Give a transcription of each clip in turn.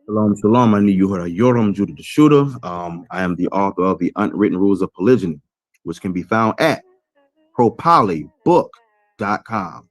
Shalom, shalom. I need you heard Yoram Judah the Shootah. I am the author of the Unwritten Rules of Polygyny, which can be found at propolybook.com.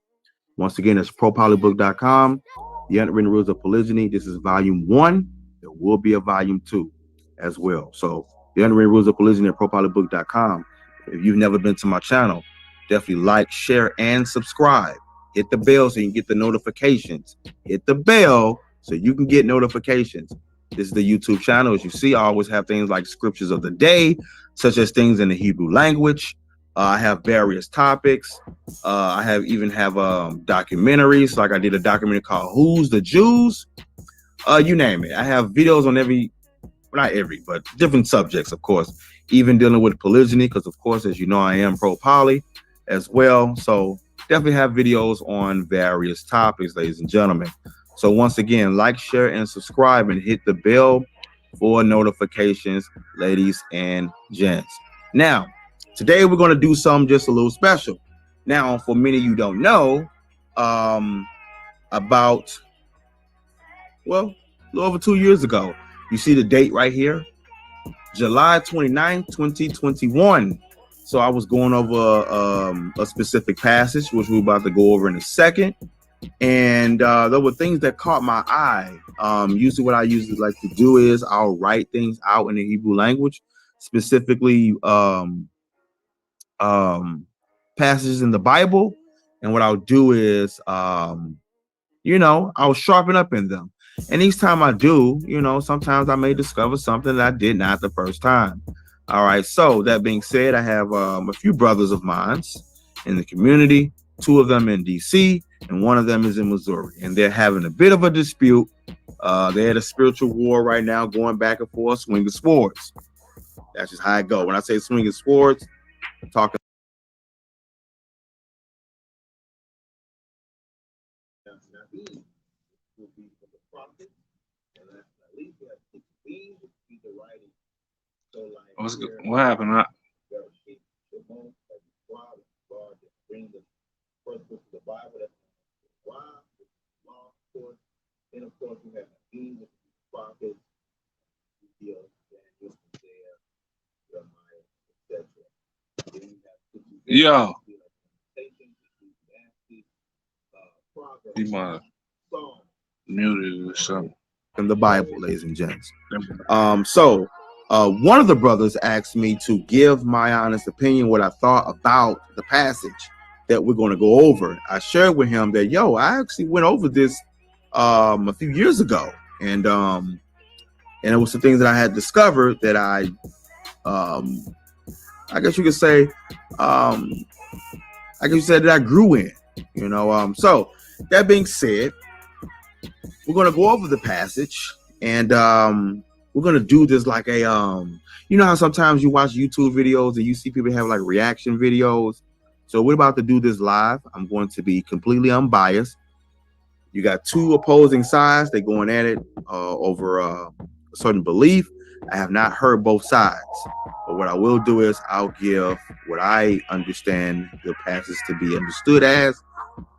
Once again, it's propolybook.com. The Unwritten Rules of Polygyny. This is volume 1. There will be a volume 2 as well. So the Unwritten Rules of Polygyny at propolybook.com. If you've never been to my channel, definitely like, share, and subscribe. Hit the bell so you can get the notifications. Hit the bell so you can get notifications. This is the YouTube channel. As you see, I always have things like scriptures of the day, such as things in the Hebrew language. I have various topics. I have documentaries. Like I did a documentary called Who's the Jews? You name it. I have videos on not every, but different subjects, of course. Even dealing with polygyny, because of course, as you know, I am pro-poly as well. So definitely have videos on various topics, ladies and gentlemen. So once again, like, share, and subscribe, and hit the bell for notifications, ladies and gents. Now, today we're going to do something just a little special. Now, for many of you don't know, about, well, a little over 2 years ago, you see the date right here, July 29, 2021. So I was going over a specific passage, which we're about to go over in a second. And there were things that caught my eye. Usually what I usually like to do is I'll write things out in the Hebrew language, specifically passages in the Bible. And what I'll do is, I'll sharpen up in them. And each time I do, sometimes I may discover something that I did not the first time. All right. So that being said, I have a few brothers of mine in the community, 2 of them in DC, and 1 of them is in Missouri. And they're having a bit of a dispute. They had a spiritual war right now going back and forth, swinging swords. That's just how I go. When I say swinging swords, I'm talking. What's good? What happened? First book of the Bible, that's why, law, of course. Then, of course, we have the prophets, Yo. He might have muted or something. In the Bible, ladies and gents. So one of the brothers asked me to give my honest opinion, what I thought about the passage that we're going to go over. I shared with him that, I actually went over this a few years ago, and it was some things that I had discovered that I guess you could say, that I grew in, So that being said, we're going to go over the passage, and we're going to do this like a, how sometimes you watch YouTube videos and you see people have like reaction videos. So we're about to do this live. I'm going to be completely unbiased. You got 2 opposing sides. They're going at it over a certain belief. I have not heard both sides. But what I will do is I'll give what I understand the passage to be understood as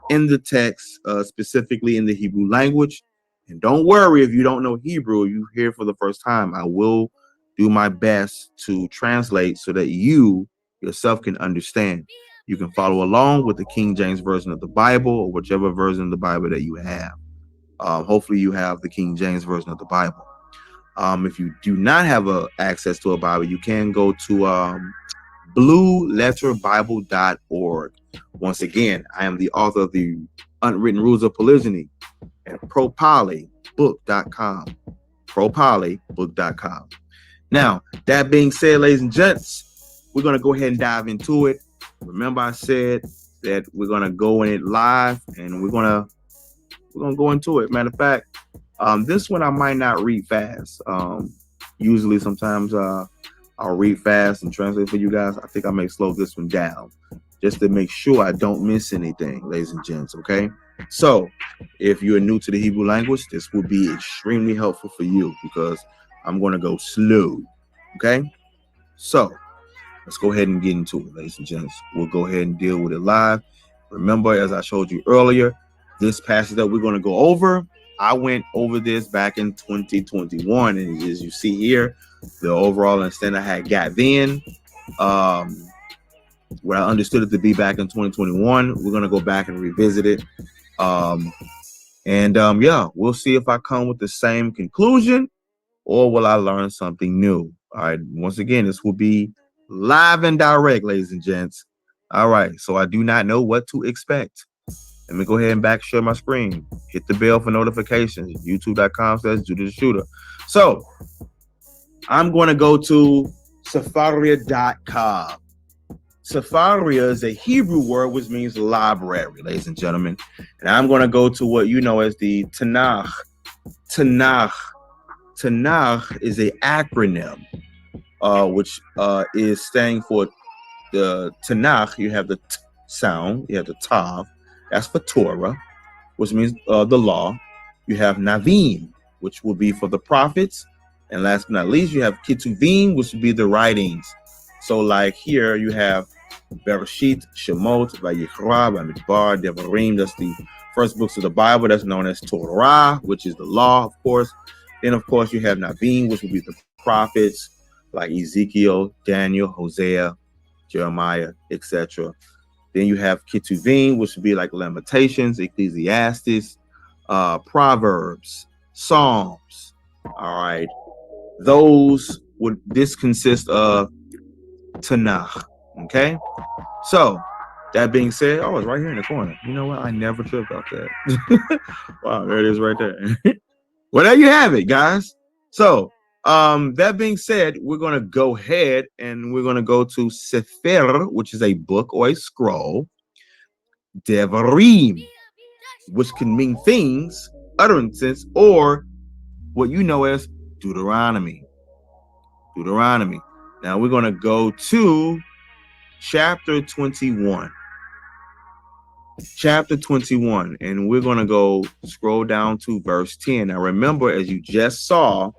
in the text, specifically in the Hebrew language. And don't worry if you don't know Hebrew, you hear for the first time. I will do my best to translate so that you yourself can understand. You can follow along with the King James version of the Bible or whichever version of the Bible that you have. Hopefully you have the King James version of the Bible. If you do not have access to a Bible, you can go to blueletterbible.org. Once again, I am the author of the Unwritten Rules of Polygyny at propolybook.com. propolybook.com. Now, that being said, ladies and gents, we're going to go ahead and dive into it. Remember, I said that we're going to go in it live, and we're going to go into it. Matter of fact, this one I might not read fast. Usually, sometimes I'll read fast and translate for you guys. I think I may slow this one down just to make sure I don't miss anything, ladies and gents, okay? So, if you're new to the Hebrew language, this will be extremely helpful for you because I'm going to go slow, okay? So, let's go ahead and get into it, ladies and gents. We'll go ahead and deal with it live. Remember, as I showed you earlier, this passage that we're going to go over, I went over this back in 2021, and as you see here, the overall understanding I had got then, what I understood it to be back in 2021, we're gonna go back and revisit it. Yeah, we'll see if I come with the same conclusion or will I learn something new. All right, once again, this will be live and direct, ladies and gents. All right, so I do not know what to expect. Let me go ahead and back share my screen. Hit the bell for notifications. YouTube.com/JudahTheShooter. So I'm going to go to Safaria.com. Safaria is a Hebrew word which means library, ladies and gentlemen. And I'm going to go to what you know as the Tanakh. Tanakh is an acronym, which is standing for the Tanakh. You have the t sound, you have the tav, that's for Torah, which means the law. You have Navim, which will be for the prophets. And last but not least, you have Ketuvim, which would be the writings. So like here, you have Bereshit, Shemot, Vayikra, Bamidbar, Devarim. That's the first books of the Bible. That's known as Torah, which is the law, of course. Then, of course, you have Navim, which will be the prophets, like Ezekiel, Daniel, Hosea, Jeremiah, etc. Then you have Ketuvim, which would be like Lamentations, Ecclesiastes, Proverbs, Psalms. All right. This consists of Tanakh. Okay. So that being said, oh, it's right here in the corner. You know what? I never tripped about that. Wow, there it is right there. Well, there you have it, guys. So that being said, we're going to go ahead and we're going to go to Sefer, which is a book or a scroll. Devarim, which can mean things, utterances, or what you know as Deuteronomy. Deuteronomy. Now we're going to go to chapter 21. Chapter 21, and we're going to go scroll down to verse 10. Now remember, as you just saw,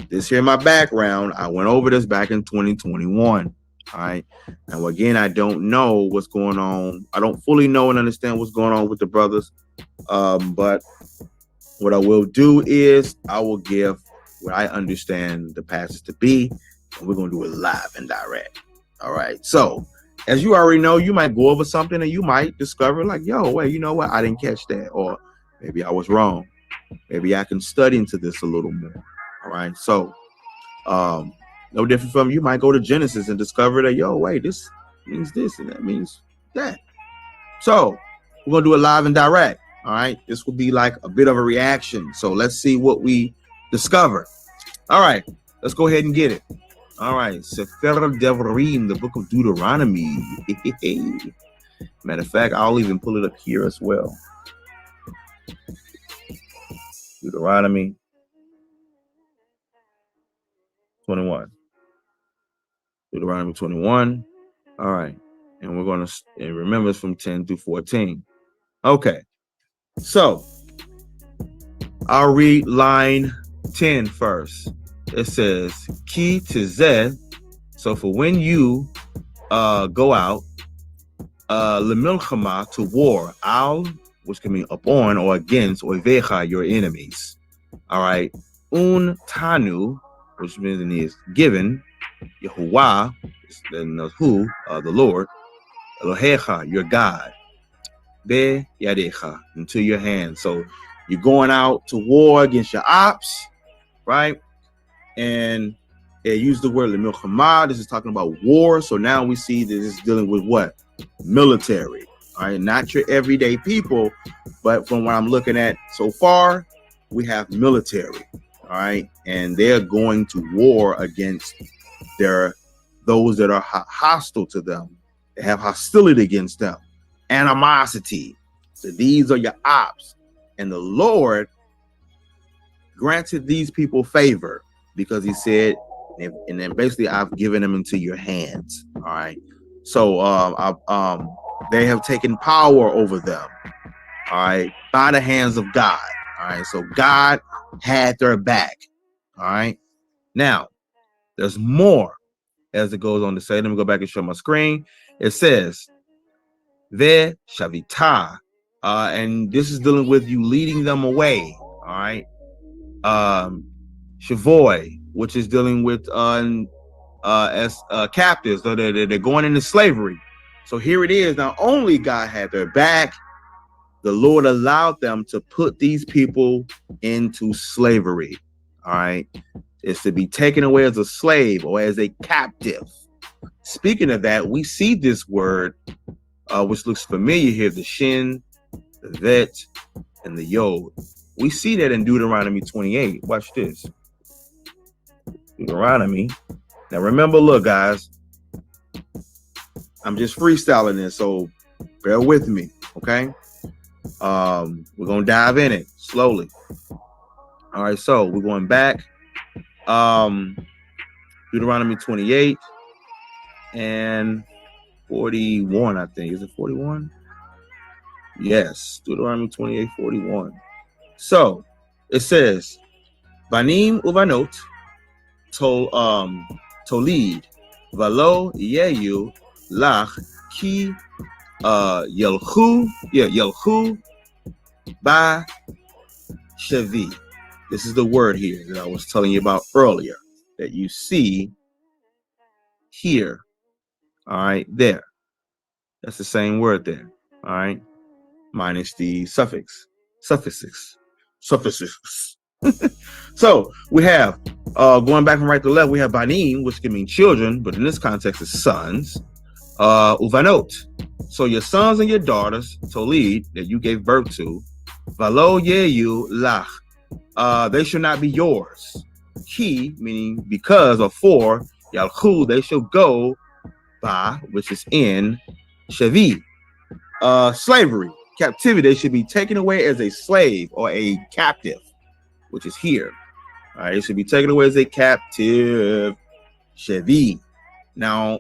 this here in my background, I went over this back in 2021. All right. Now again, I don't know what's going on. I don't fully know and understand what's going on with the brothers. But what I will do is I will give what I understand the passage to be, and we're going to do it live and direct. All right. So as you already know, you might go over something and you might discover like, yo, wait, you know what? I didn't catch that. Or maybe I was wrong. Maybe I can study into this a little more. All right. So no different from you might go to Genesis and discover that, yo, wait, this means this and that means that. So we're going to do it live and direct. All right. This will be like a bit of a reaction. So let's see what we discover. All right. Let's go ahead and get it. All right. Sefer Devarim, the book of Deuteronomy. Matter of fact, I'll even pull it up here as well. Deuteronomy 21. Deuteronomy 21. All right. And we're going to remember it's from 10 through 14. Okay. So I'll read line 10 first. It says, Ki tizeh. So for when you go out, lemilchama, to war, al, which can mean upon or against, or vecha, your enemies. All right. Un tanu, which means given, YAHAWAH, then who, the Lord, Elohecha, your God, be yadecha, into your hands. So you're going out to war against your ops, right? And they use the word lemilchama. This is talking about war. So now we see that this is dealing with what? Military. All right, not your everyday people, but from what I'm looking at so far, we have military. All right, and they're going to war against those that are hostile to them. They have hostility against them, animosity. So these are your ops, and the Lord granted these people favor because He said, and then basically I've given them into your hands. All right, so they have taken power over them. All right, by the hands of God. All right, so God had their back. All right, now there's more as it goes on to say. Let me go back and show my screen. It says, Ve shavita And this is dealing with you leading them away. All right. Shavoy, which is dealing with as captives, so they're going into slavery. So here it is. Not only God had their back, the Lord allowed them to put these people into slavery. All right. It's to be taken away as a slave or as a captive. Speaking of that, we see this word, which looks familiar here, the shin, the vet, and the yod. We see that in Deuteronomy 28. Watch this. Deuteronomy. Now remember, look, guys, I'm just freestyling this, so bear with me, okay? We're gonna dive in it slowly. All right, so we're going back. Deuteronomy 28 and 41, I think. Is it 41? Yes, Deuteronomy 28, 41. So it says, Banim uvanot tolid valo yeyu lach ki yelchu ba shevi. This is the word here that I was telling you about earlier that you see here. All right, there. That's the same word there. All right, minus the suffixes. So we have going back from right to left, we have banim, which can mean children, but in this context is sons. Uvanot. So your sons and your daughters, tolid, that you gave birth to, valo yeyu lach. They should not be yours. Ki, meaning because, or for, yalchu, they shall go ba, which is in, shevi, slavery, captivity. They should be taken away as a slave or a captive, which is here. All right, it should be taken away as a captive, shevi. Now,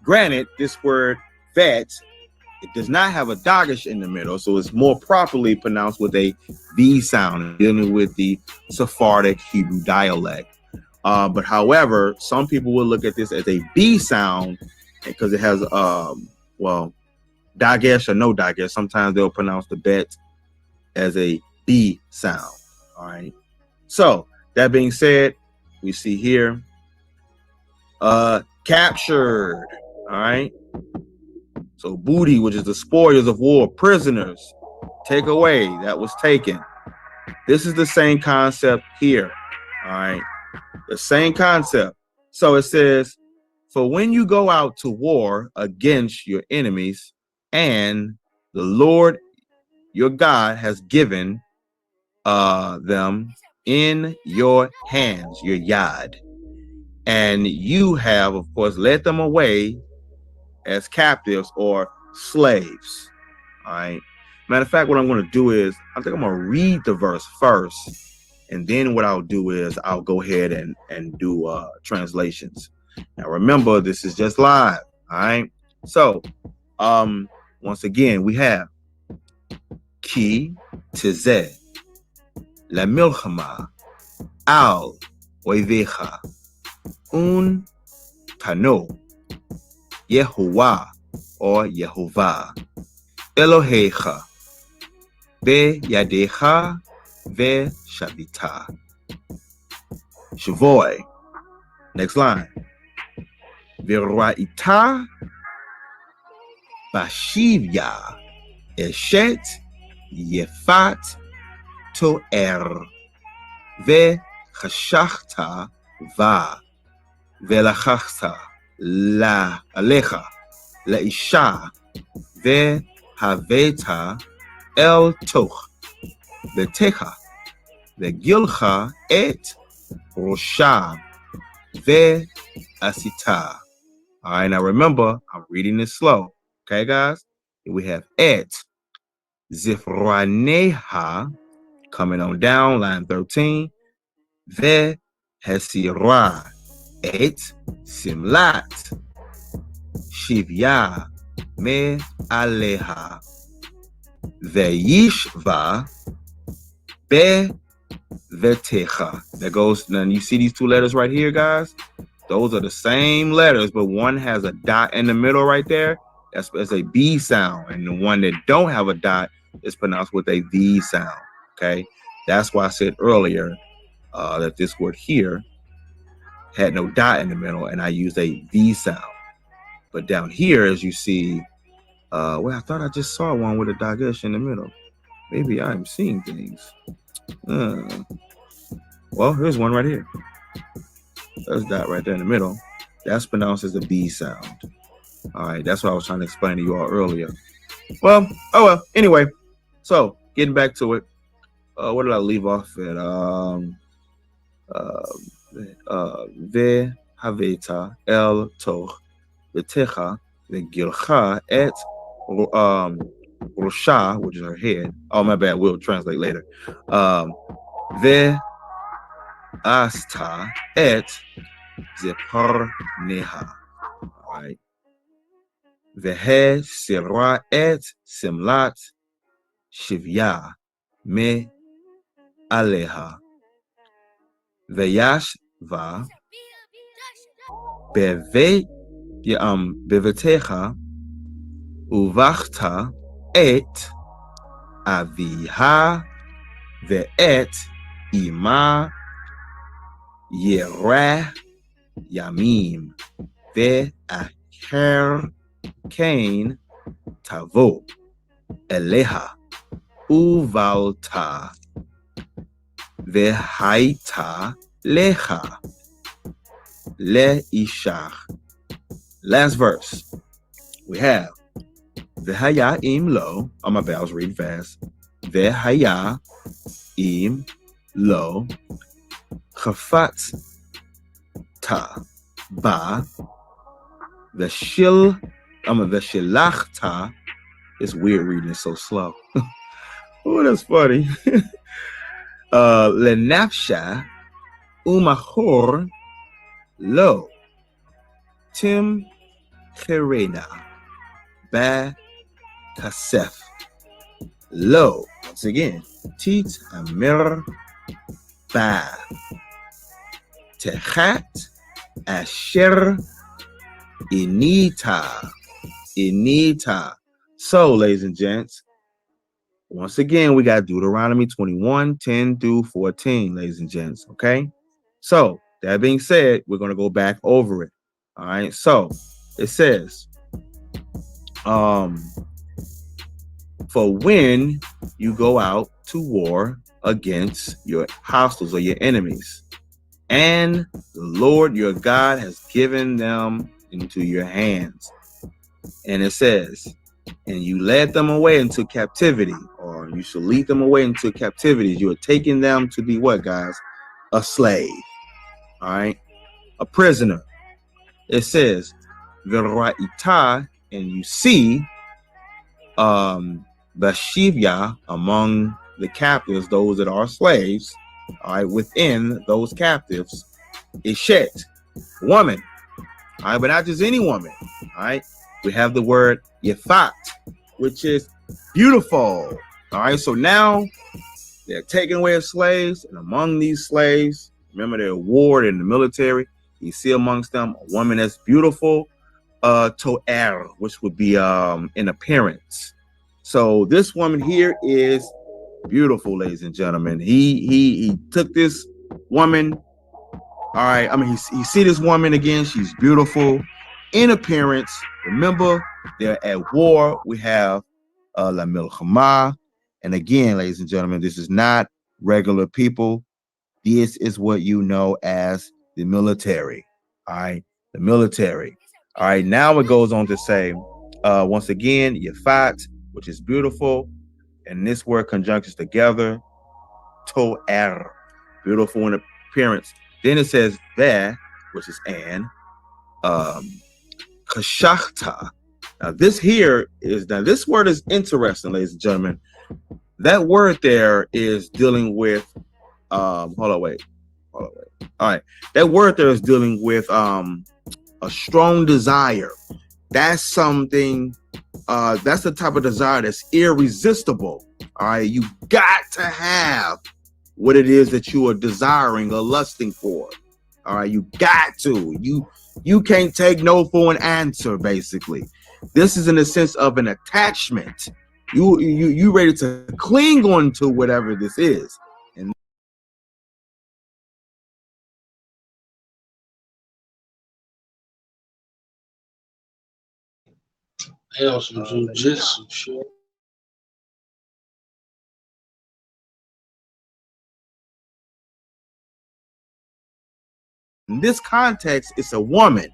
granted, this word vet, it does not have a dagesh in the middle, so it's more properly pronounced with a V sound, dealing with the Sephardic Hebrew dialect. But however, some people will look at this as a B sound because it has, well, dagesh or no dagesh. Sometimes they'll pronounce the bet as a B sound. All right. So that being said, we see here, captured. All right. So booty, which is the spoils of war, prisoners, take away, that was taken. This is the same concept here. All right. The same concept. So it says, for when you go out to war against your enemies, and the Lord your God has given them in your hands, your yad, and you have, of course, led them away as captives or slaves. All right. Matter of fact, what I'm going to do is, I think I'm going to read the verse first, and then what I'll do is I'll go ahead and do translations. Now remember, this is just live. All right. So once again, we have Ki tizeh la milchama al oivecha un tano YAHAWAH or Yehovah Elohecha be yadecha ve shavita. Shavoy. Next line. V'ra'ita bashivya eshet yefat to'er ve chashachta va velachachta la alecha laisha ve haveta el toch vetecha vegilcha et rosha ve asita. All right, now remember, I'm reading this slow. Okay, guys? We have et zifraneha coming on down, line 13. Ve hesira et simlat shivya me aleha ve'yishva be vetecha. That goes, now you see these two letters right here, guys? Those are the same letters, but one has a dot in the middle right there. That's a B sound, and the one that don't have a dot is pronounced with a V sound. Okay, that's why I said earlier that this word here had no dot in the middle, and I used a V sound. But down here, as you see, well, I thought I just saw one with a dagesh in the middle. Maybe I'm seeing things. Well, here's one right here. There's that right there in the middle. That's pronounced as a B sound. All right, that's what I was trying to explain to you all earlier. Well, oh well. Anyway, so getting back to it, what did I leave off at? Ve haveta el toch v'techa v'gilcha et rosha, which is her head. Oh, my bad. We'll translate later. Ve asta et zepar neha. All right. Vehe sirra et simlat shivya me aleha. Veyashva bevetecha uvachta et aviha ve'et ima yerah yamim ve'acher kain tavo eleha uvalta vehaita lecha leishach. Last verse we have vehaya im lo. Oh, my bad, I was reading fast. Vehaya im lo chafat ta ba veshilachta. It's weird reading it so slow. Oh, that's funny. Lenafsha umachor lo tim cherena ba kasef lo. Once again, tit amir ba techat asher inita. So, ladies and gents, once again, we got Deuteronomy 21:10-14, ladies and gents. Okay. So that being said, we're going to go back over it. All right. So it says, for when you go out to war against your hostiles or your enemies, and the Lord your God has given them into your hands. And it says, and you led them away into captivity, or you shall lead them away into captivity. You are taking them to be what, guys? A slave. All right. A prisoner. It says, V'ra'ita, and you see Bashivya among the captives, those that are slaves. All right. Within those captives, Ishet, woman. All right. But not just any woman. All right. We have the word Yefat, which is beautiful. All right, so now they're taking away as slaves, and among these slaves, remember they're warred in the military. You see amongst them a woman that's beautiful, to'er, which would be in appearance. So this woman here is beautiful, ladies and gentlemen. He took this woman. All right, I mean he see this woman again. She's beautiful in appearance. Remember, they're at war. We have La Milchama. And again, ladies and gentlemen, this is not regular people. This is what you know as the military. All right, the military. All right, now it goes on to say, once again, Yefat, which is beautiful. And this word conjunctions together, To'er, beautiful in appearance. Then it says Ve, which is an, Kashachta. Now this word is interesting, ladies and gentlemen. That word there is dealing with hold on, wait. All right. That word there is dealing with a strong desire. That's something that's the type of desire that's irresistible. All right. You got to have what it is that you are desiring or lusting for. All right, you got to. You can't take no for an answer, basically. This is in the sense of an attachment. You ready to cling on to whatever this is. And Hell, some jujitsu shit. in this context, it's a woman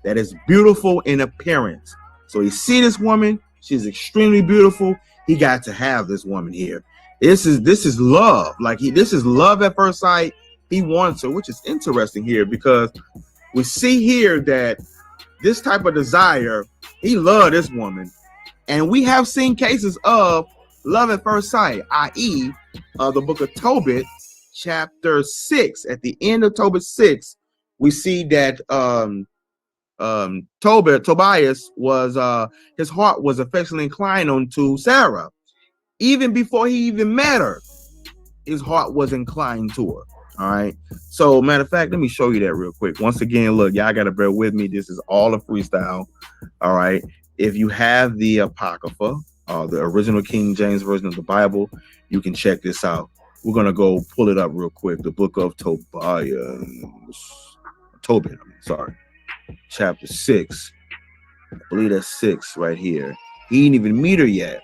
that is beautiful in appearance. So he see this woman, she's extremely beautiful. He got to have this woman here. This is love. Like this is love at first sight. He wants her, which is interesting here because we see here that this type of desire, he loved this woman. And we have seen cases of love at first sight, i.e., the book of Tobit, chapter 6. At the end of Tobit 6, we see that Tobias was his heart was affectionately inclined onto Sarah. Even before he even met her, his heart was inclined to her. All right. So, matter of fact, let me show you that real quick. Once again, look, y'all got to bear with me. This is all a freestyle. All right. If you have the Apocrypha, the original King James Version of the Bible, you can check this out. We're going to go pull it up real quick. The book of Tobit, sorry. Chapter 6. I believe that's 6 right here. He didn't even meet her yet.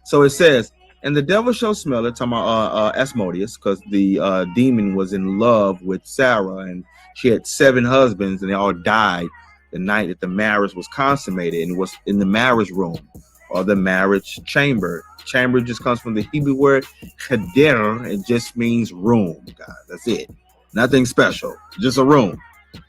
So it says, and the devil shall smell it, talking about Asmodeus, because the demon was in love with Sarah, and she had 7 husbands, and they all died the night that the marriage was consummated, and was in the marriage room or the marriage chamber. Chamber just comes from the Hebrew word cheder. It just means room, guys. That's it. Nothing special, just a room.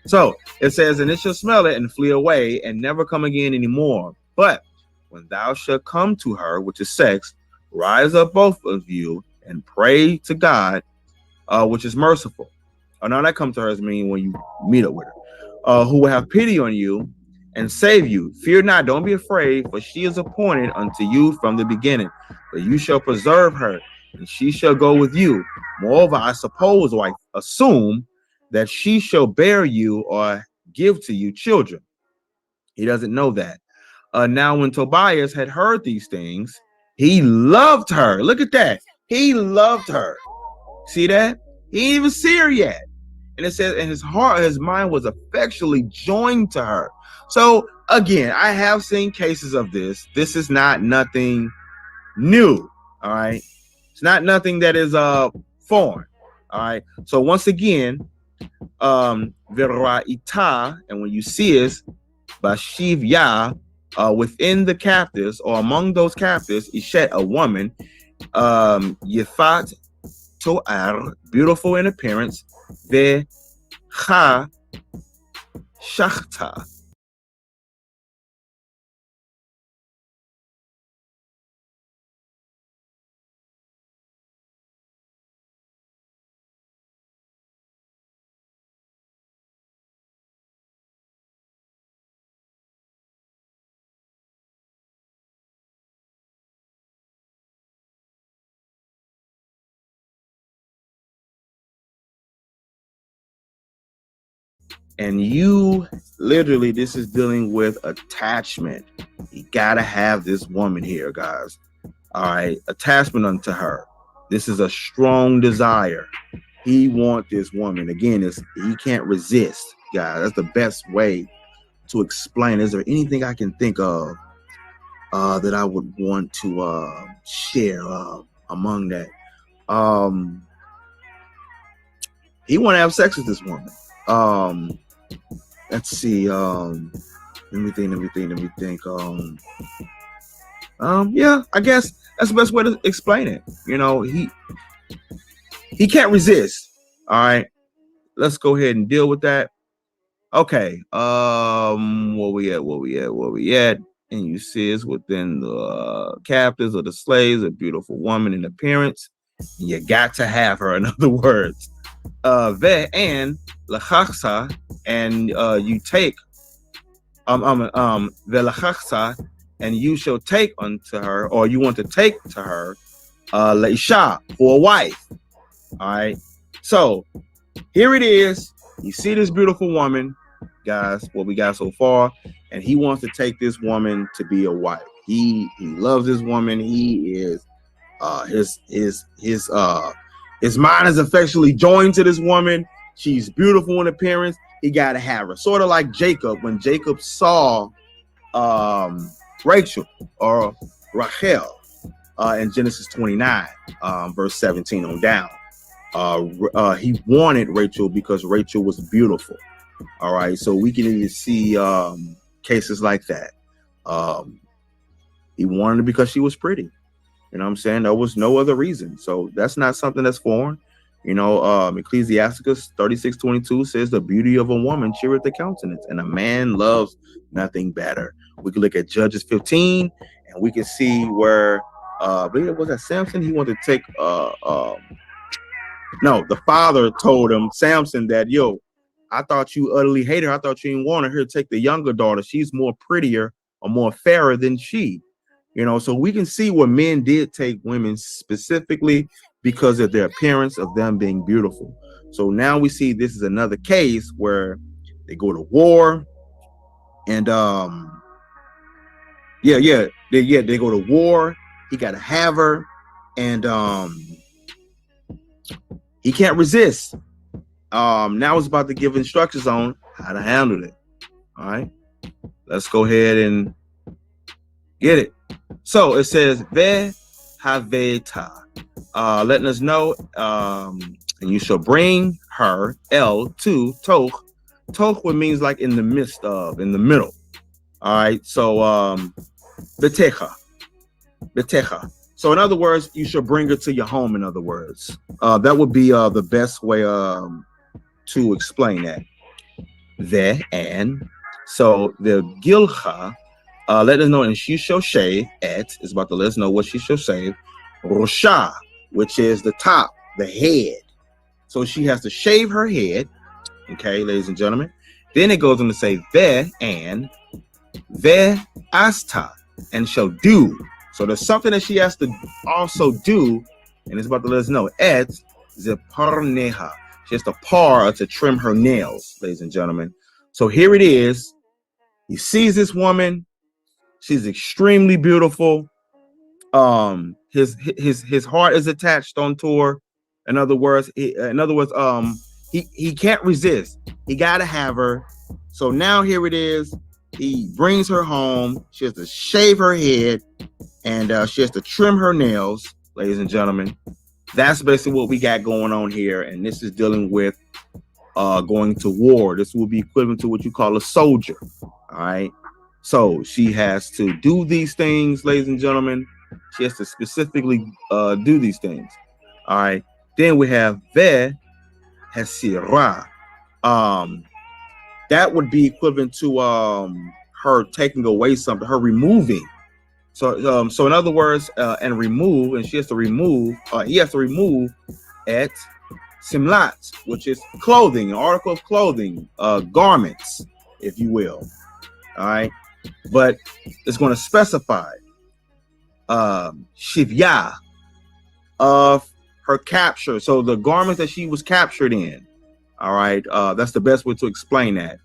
So it says, and it shall smell it and flee away and never come again anymore. But when thou shalt come to her, which is sex, rise up both of you and pray to God, which is merciful. Oh, now that come to her as mean when you meet up with her, who will have pity on you and save you. Fear not, don't be afraid, for she is appointed unto you from the beginning. But you shall preserve her, and she shall go with you. Moreover, I suppose, or I assume, that she shall bear you or give to you children. He doesn't know that. Now, when Tobias had heard these things, he loved her. Look at that. He loved her. See that? He didn't even see her yet. And it says, and his heart, his mind was effectually joined to her. So again, I have seen cases of this. This is not nothing new. All right. It's not nothing that is foreign. All right. So once again, Vera'ita, and when you see is Bashiv Yah, within the captives or among those captives, Ishet, a woman, Yefat To'ar, beautiful in appearance, Vecha Shachta. And you literally, this is dealing with attachment. You gotta have this woman here, guys. All right, attachment unto her. This is a strong desire. He wants this woman. Again, he can't resist, guys. That's the best way to explain. Is there anything I can think of that I would want to share among that? He want to have sex with this woman. Let's see. Let me think. Yeah, I guess that's the best way to explain it. You know, he can't resist. All right, let's go ahead and deal with that. Okay. Where we at? And you see it's within the captives or the slaves, a beautiful woman in appearance. You got to have her, in other words. Ve and lachachsa, and you take velachachsa, and you shall take unto her, or you want to take to her, leisha, for a wife. All right. So here it is. You see this beautiful woman, guys. What we got so far, and he wants to take this woman to be a wife. He loves this woman. He is his mind is affectionately joined to this woman. She's beautiful in appearance. He got to have her, sort of like Jacob when Jacob saw Rachel or Rachel in Genesis 29, verse 17 on down. He wanted Rachel because Rachel was beautiful. All right, so we can even see cases like that. He wanted her because she was pretty. You know what I'm saying? There was no other reason. So that's not something that's foreign. You know, Ecclesiasticus 36:22 says the beauty of a woman cheereth the countenance, and a man loves nothing better. We can look at Judges 15, and we can see where I believe it was that Samson. He wanted to take no, the father told him, Samson, that yo, I thought you utterly hated her. I thought you didn't want her. Here, take the younger daughter. She's more prettier or more fairer than she. You know, so we can see where men did take women specifically because of their appearance, of them being beautiful. So now we see this is another case where they go to war, and they go to war. He got to have her, and he can't resist. Now it's about to give instructions on how to handle it. All right, let's go ahead and get it. So it says ve haveta, letting us know, and you shall bring her to toch. Toch means like in the midst of, in the middle. All right, so betecha. So in other words, you shall bring her to your home. In other words, that would be the best way to explain that. And so the gilcha, let us know, and she shall shave is about to let us know what she shall shave. Rosha, which is the top, the head. So she has to shave her head. Okay, ladies and gentlemen. Then it goes on to say and asta, and shall do. So there's something that she has to also do, and it's about to let us know. Zeparneha. She has to par, to trim her nails, ladies and gentlemen. So here it is. He sees this woman. She's extremely beautiful. His heart is attached onto her. In other words, he can't resist. He got to have her. So now here it is. He brings her home. She has to shave her head, and she has to trim her nails, ladies and gentlemen. That's basically what we got going on here, and this is dealing with going to war. This will be equivalent to what you call a soldier. All right. So she has to do these things, ladies and gentlemen. She has to specifically do these things. All right. Then we have ve hasira. That would be equivalent to her taking away something, her removing. So in other words, and remove, and she has to remove, he has to remove at simlat, which is clothing, an article of clothing, garments, if you will. All right, but it's going to specify shivya of her capture. So the garments that she was captured in. All right, that's the best way to explain that.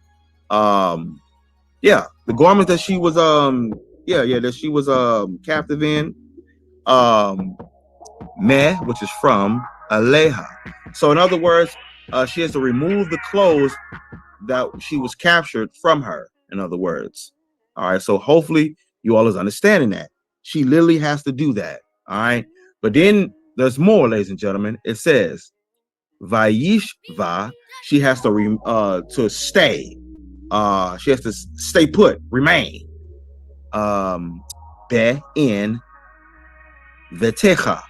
Yeah, the garments that she was that she was captive in, meh, which is from aleha. So in other words, she has to remove the clothes that she was captured from her. In other words, all right. So hopefully you all is understanding that she literally has to do that. All right, but then there's more, ladies and gentlemen. It says vayishva. She has to stay. She has to stay put, remain. Be in vetecha,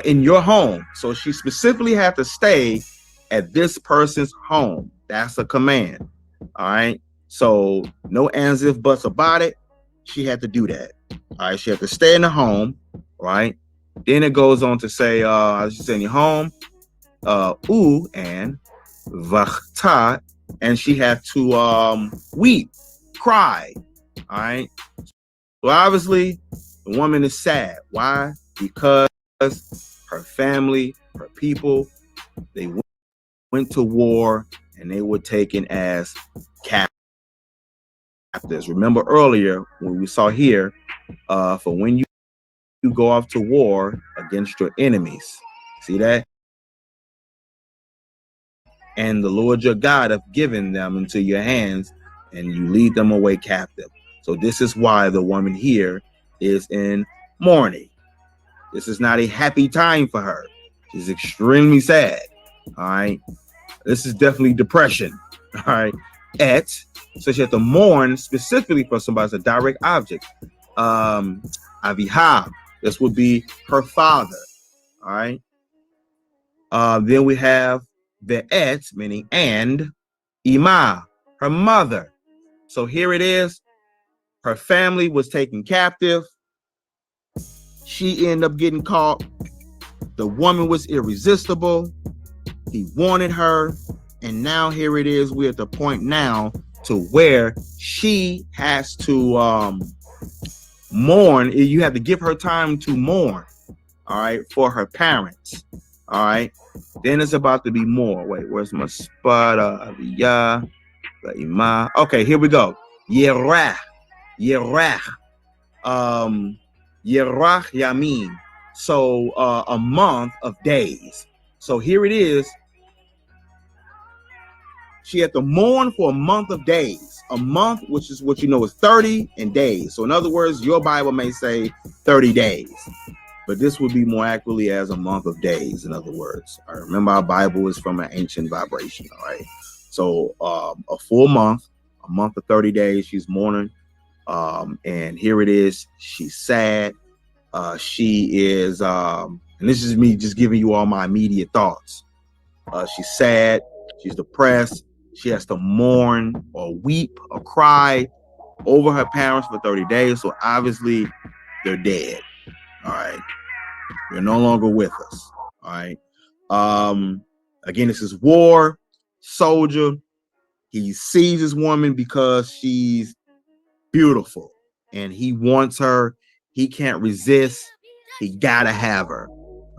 in your home. So she specifically had to stay at this person's home. That's a command. All right. So no ands, if, buts about it. She had to do that. All right. She had to stay in the home. Right. Then it goes on to say, she's in your home. And vachta, and she had to weep, cry. All right. So obviously, the woman is sad. Why? Because her family, her people, they went to war and they were taken as captives. captives. Remember earlier when we saw here, for when you go off to war against your enemies. See that? And the Lord your God have given them into your hands, and you lead them away captive. So this is why the woman here is in mourning. This is not a happy time for her. She's extremely sad. All right. This is definitely depression. All right. So she had to mourn specifically for somebody as a direct object. Avihah. This would be her father. All right. Then we have the meaning and, Ima, her mother. So here it is. Her family was taken captive. She ended up getting caught. The woman was irresistible. He wanted her. And now here it is. We're at the point now to where she has to mourn. You have to give her time to mourn. All right. For her parents. All right. Then it's about to be more. Wait, where's my spot? Okay, here we go. Yerah. Yerah Yamin. So a month of days. So here it is. She had to mourn for a month of days. A month, which is what you know is 30 and days. So in other words, your Bible may say 30 days. But this would be more accurately as a month of days, in other words. I remember our Bible is from an ancient vibration, all right? So a full month, a month of 30 days, she's mourning. And here it is. She's sad. She is, and this is me just giving you all my immediate thoughts. She's sad. She's depressed. She has to mourn or weep or cry over her parents for 30 days. So obviously they're dead. All right. They're no longer with us. All right. Again, this is war. Soldier. He sees this woman because she's beautiful and he wants her. He can't resist. He gotta have her.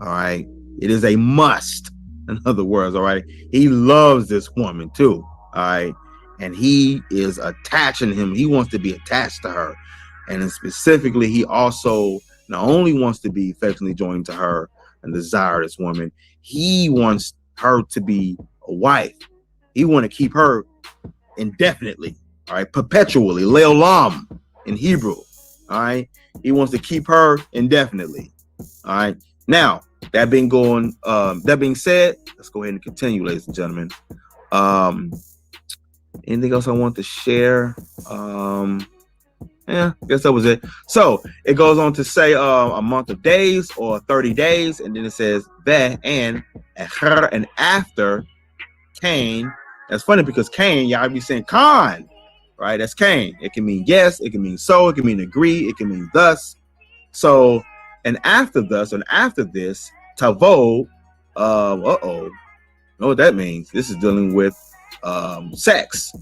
All right. It is a must. In other words, all right. He loves this woman too. All right. And he is attaching him. He wants to be attached to her. And then specifically, he also not only wants to be affectionately joined to her and desire this woman, he wants her to be a wife. He want to keep her indefinitely, all right, perpetually, leolam in Hebrew, all right. He wants to keep her indefinitely, all right. Now that being said, let's go ahead and continue, ladies and gentlemen. Anything else I want to share? Yeah, I guess that was it. So it goes on to say a month of days or 30 days, and then it says that and after Cain. That's funny because Cain, y'all be saying Khan, right? That's Cain. It can mean yes, it can mean so, it can mean agree, it can mean thus. So, and after thus, and after this, Tavo, know what that means? This is dealing with sex.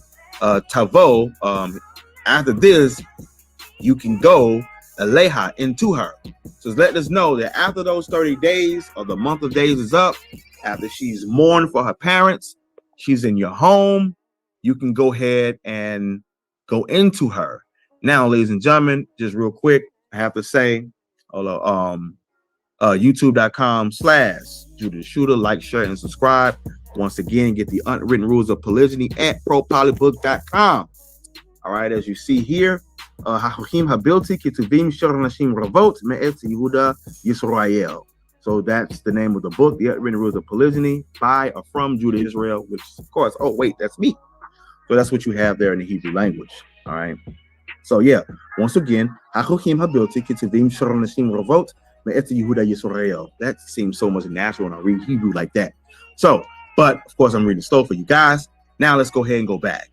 Tavo, after this, you can go Aleha into her. So let us know that after those 30 days or the month of days is up, after she's mourned for her parents, she's in your home, you can go ahead and go into her. Now, ladies and gentlemen, just real quick, I have to say, youtube.com/Judah Shootah, like, share, and subscribe. Once again, get the unwritten rules of polygyny at propolybook.com. All right, as you see here, Hachuchim Habilti Kituvim Shor Nashim Ravot Me'et Yehuda Yisrael. So that's the name of the book, The Unwritten Rules of Polygyny, by or from Judah Israel, which of course, oh wait, that's me. So that's what you have there in the Hebrew language. All right. So yeah, once again, Hachuchim Habilti Kituvim Shor Nashim Ravot Me'et Yehuda Yisrael. That seems so much natural when I read Hebrew like that. So, but of course, I'm reading slow for you guys. Now let's go ahead and go back.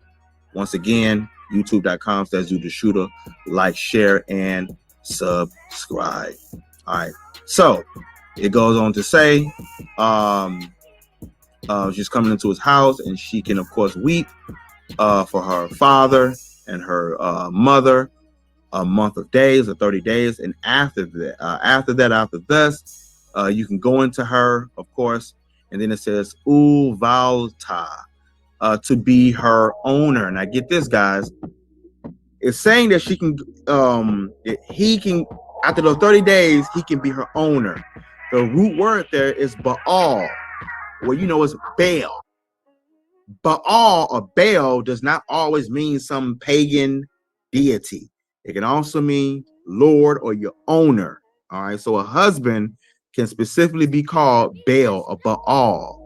Once again, youtube.com/Judah Shootah, like, share, and subscribe. All right. So it goes on to say, she's coming into his house, and she can, of course, weep for her father and her mother a month of days or 30 days. And after this, you can go into her, of course. And then it says, Uvalta, to be her owner. Now get this, guys. It's saying that she can, he can, after those 30 days, he can be her owner. The root word there is Baal, well, you know, it's Baal. Baal or Baal does not always mean some pagan deity. It can also mean Lord or your owner. All right. So a husband can specifically be called Baal or Baal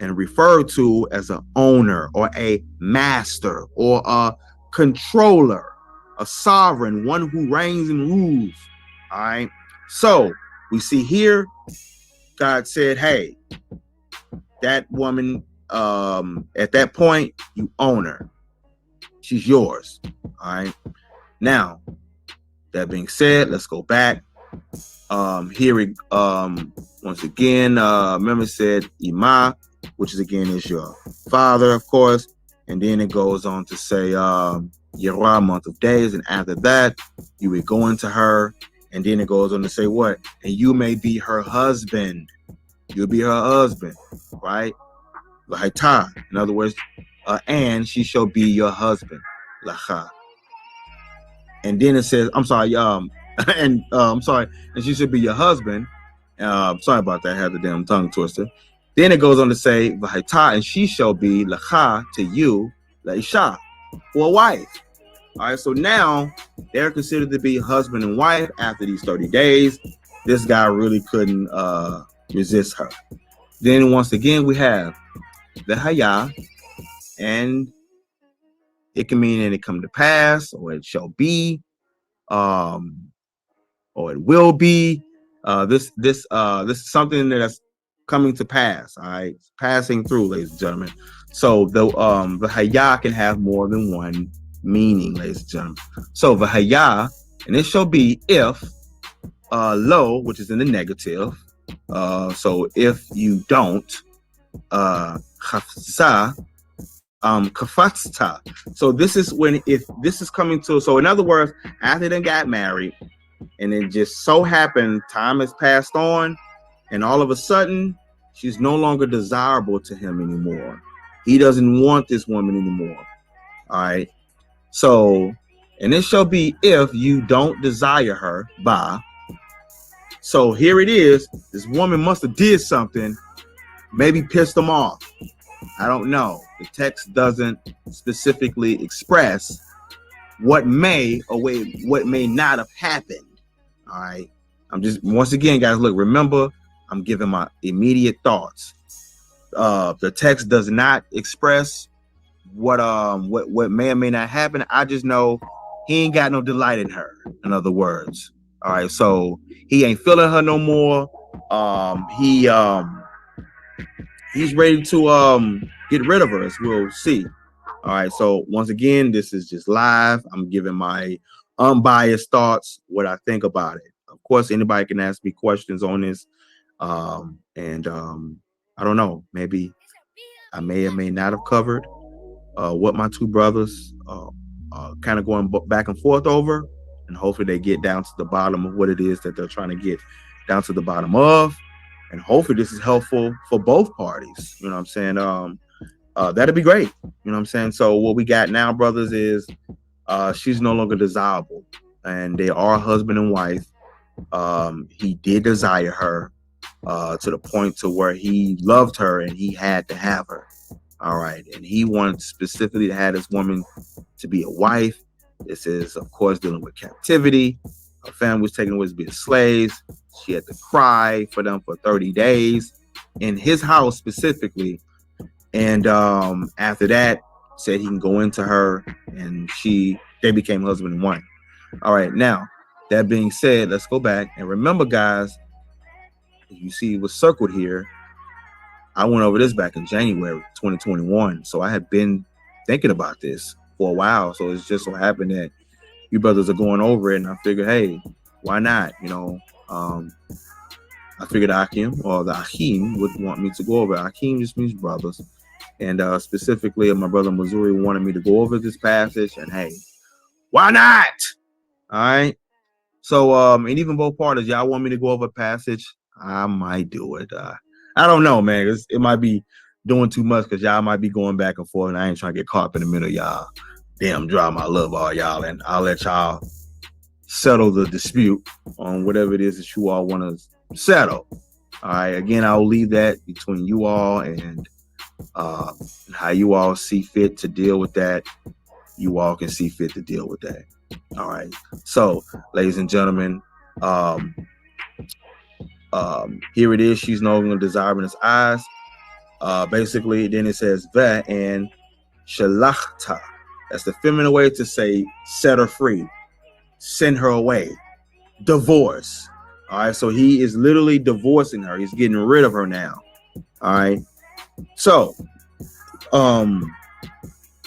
and referred to as an owner or a master or a controller, a sovereign, one who reigns and rules. All right. So we see here, God said, hey, that woman, at that point, you own her. She's yours. All right. Now, that being said, let's go back. Here we once again, remember said Ima, which is again is your father, of course, and then it goes on to say Yerah, month of days, and after that you would go into her, and then it goes on to say what? And you may be her husband. You'll be her husband, right? Lahaita. In other words, and she shall be your husband. Lacha. And then it says, I'm sorry, I'm sorry, and she should be your husband. Sorry about that, I had the damn tongue twister. Then it goes on to say, Vahaita, and she shall be lacha to you, laisha, for a wife. All right, so now they're considered to be husband and wife after these 30 days. This guy really couldn't resist her. Then once again, we have the haya, and it can mean that it come to pass, or it shall be, or it will be. This is something that's coming to pass. All right, passing through, ladies and gentlemen. So the haya can have more than one meaning, ladies and gentlemen. So the haya, and it shall be if lo, which is in the negative. So if you don't, chafza, kafatsta. So this is when, if this is coming to, so in other words, after they got married, and it just so happened time has passed on, and all of a sudden she's no longer desirable to him anymore. He doesn't want this woman anymore. All right. So, and it shall be if you don't desire her, ba. So here it is. This woman must have did something, maybe pissed him off. I don't know. The text doesn't specifically express what may or what may not have happened. All right. I'm just, once again, guys, look, remember, I'm giving my immediate thoughts. The text does not express what may or may not happen. I just know he ain't got no delight in her, in other words. All right. So he ain't feeling her no more. He's ready to get rid of her, as we'll see. All right. So once again, this is just live. I'm giving my unbiased thoughts, what I think about it. Of course, anybody can ask me questions on this. I don't know. Maybe I may or may not have covered what my two brothers kind of going back and forth over, and hopefully they get down to the bottom of what it is that they're trying to get down to the bottom of. And hopefully this is helpful for both parties. You know what I'm saying? That'd be great. You know what I'm saying? So what we got now, brothers, is she's no longer desirable, and they are husband and wife. He did desire her to the point to where he loved her and he had to have her. All right. And he wanted specifically to have this woman to be a wife. This is, of course, dealing with captivity. Her family was taken away to be slaves. She had to cry for them for 30 days in his house specifically. And after that, said he can go into her, and they became husband and wife. All right. Now, that being said, let's go back and remember, guys, you see what's circled here. I went over this back in January 2021. So I had been thinking about this for a while. So it's just so happened that you brothers are going over it, and I figured, hey, why not? You know, I figured Akim or the Achim would want me to go over. Akim just means brothers. And specifically, my brother Missouri wanted me to go over this passage, and hey, why not? All right. So, and even both parties, y'all want me to go over a passage, I might do it. I don't know, man. It might be doing too much because y'all might be going back and forth, and I ain't trying to get caught up in the middle, y'all. damn drama. I love all y'all, and I'll let y'all settle the dispute on whatever it is that you all want to settle. All right. Again, I'll leave that between you all and how you all see fit to deal with that. You all can see fit to deal with that. All right. So, ladies and gentlemen, here it is. She's no longer desiring his eyes. Basically, then it says va and shalachta. That's the feminine way to say set her free, send her away, divorce. All right. So he is literally divorcing her. He's getting rid of her now. All right. So,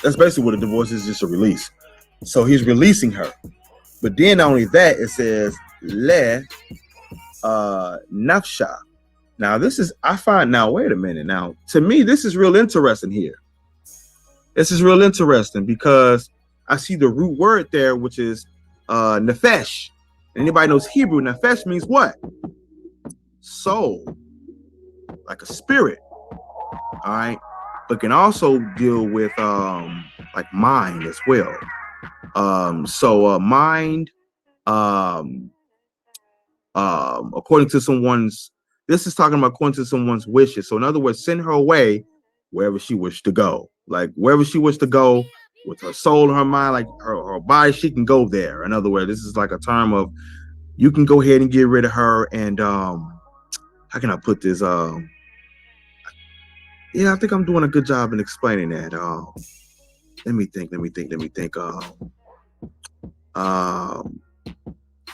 that's basically what a divorce is, just a release. So he's releasing her. But then not only that, it says le nafsha. Now this is, I find, now wait a minute. Now to me, this is real interesting here. This is real interesting because I see the root word there, which is nefesh. Anybody knows Hebrew? Nefesh means what? Soul, like a spirit. All right, but can also deal with like mind as well. So mind, according to someone's, this is talking about according to someone's wishes. So in other words, send her away wherever she wished to go. Like wherever she wished to go with her soul, her mind, like her body, she can go there. In other words, this is like a term of you can go ahead and get rid of her. And how can I put this? Yeah, I think I'm doing a good job in explaining that. Let me think.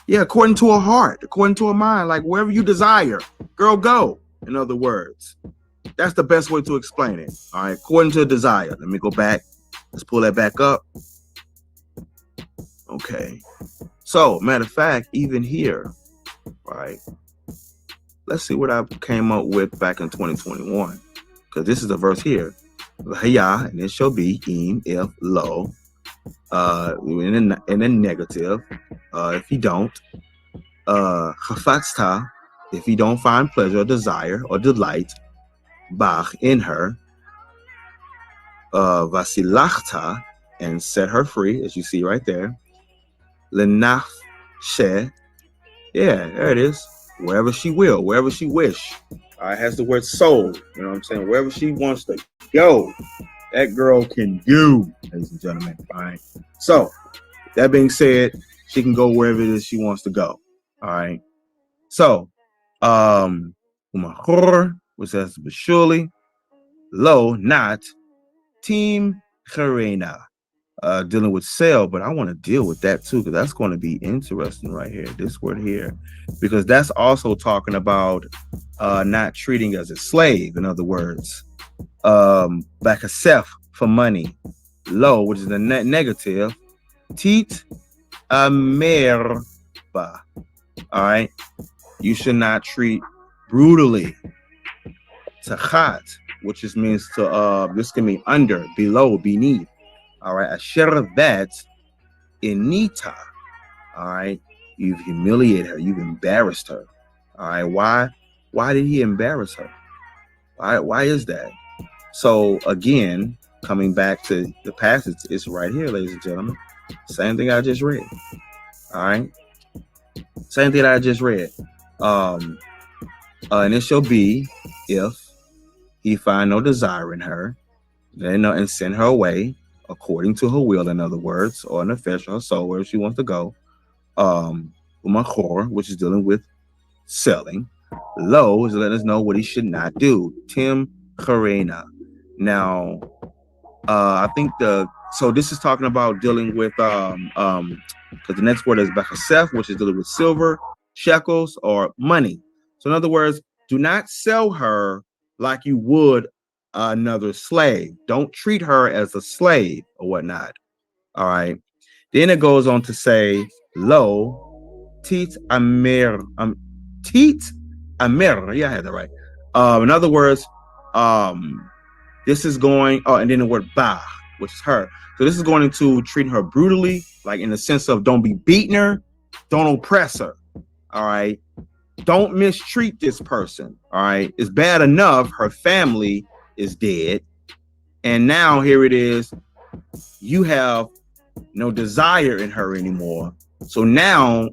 Yeah, according to her heart, according to her mind, like wherever you desire, girl, go. In other words, that's the best way to explain it. All right, according to desire. Let me go back. Let's pull that back up. Okay. So, matter of fact, even here, right? Let's see what I came up with back in 2021. Because this is the verse here. YAHAWAH, and it shall be im, if, lo, in a negative, if you don't, chafatzta, if you don't find pleasure or desire or delight, bach, in her, vasilachta, and set her free, as you see right there, lenaf she, yeah, there it is, wherever she will, wherever she wish. Has the word soul, you know what I'm saying? Wherever she wants to go, that girl can go, ladies and gentlemen. All right. So, that being said, she can go wherever it is she wants to go. All right. So, which says, but surely, lo, not, team charena, dealing with sale, but I want to deal with that too, because that's going to be interesting right here, this word here, because that's also talking about not treating as a slave. In other words, back a self for money, lo, which is the negative, tit amerba. All right, you should not treat brutally. Tachat, which just means to this can mean under, below, beneath. All right, asher that inita. All right, you've humiliated her, you've embarrassed her. All right, why did he embarrass her? Why is that? So again, coming back to the passage, it's right here, ladies and gentlemen. Same thing I just read. All right, same thing I just read. And it shall be if he find no desire in her, then and send her away according to her will, in other words, or an affection or soul, where she wants to go. Which is dealing with selling. Lo is letting us know what he should not do. Tim Karena. Now, I think so this is talking about dealing with because the next word is Bechasef, which is dealing with silver, shekels, or money. So in other words, do not sell her like you would another slave. Don't treat her as a slave or whatnot. All right. Then it goes on to say, lo, tit amir, tit amir. Yeah, I had that right. In other words, this is going, and then the word bah, which is her. So this is going into treating her brutally, like in the sense of don't be beating her, don't oppress her. All right. Don't mistreat this person. All right. It's bad enough her family is dead. And now here it is. You have no desire in her anymore. So now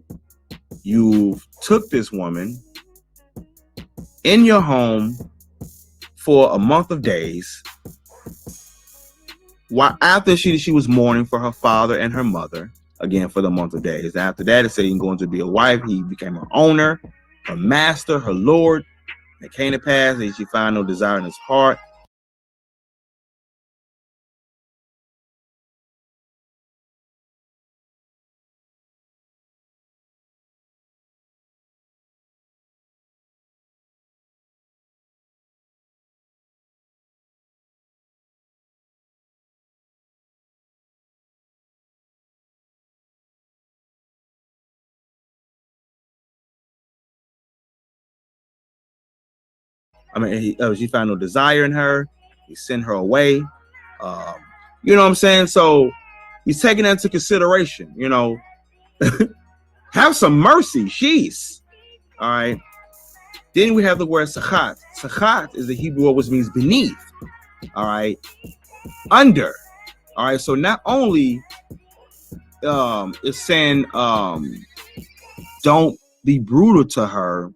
you took this woman in your home for a month of days, while after she was mourning for her father and her mother, again for the month of days. After that, it said he's going to be a wife. He became her owner, her master, her lord. It came to pass that she found no desire in his heart. She found no desire in her. He sent her away. You know what I'm saying? So he's taking that into consideration. You know, have some mercy. Sheesh. All right. Then we have the word sachat. Sachat is the Hebrew word which means beneath. All right. Under. All right. So not only it's saying don't be brutal to her,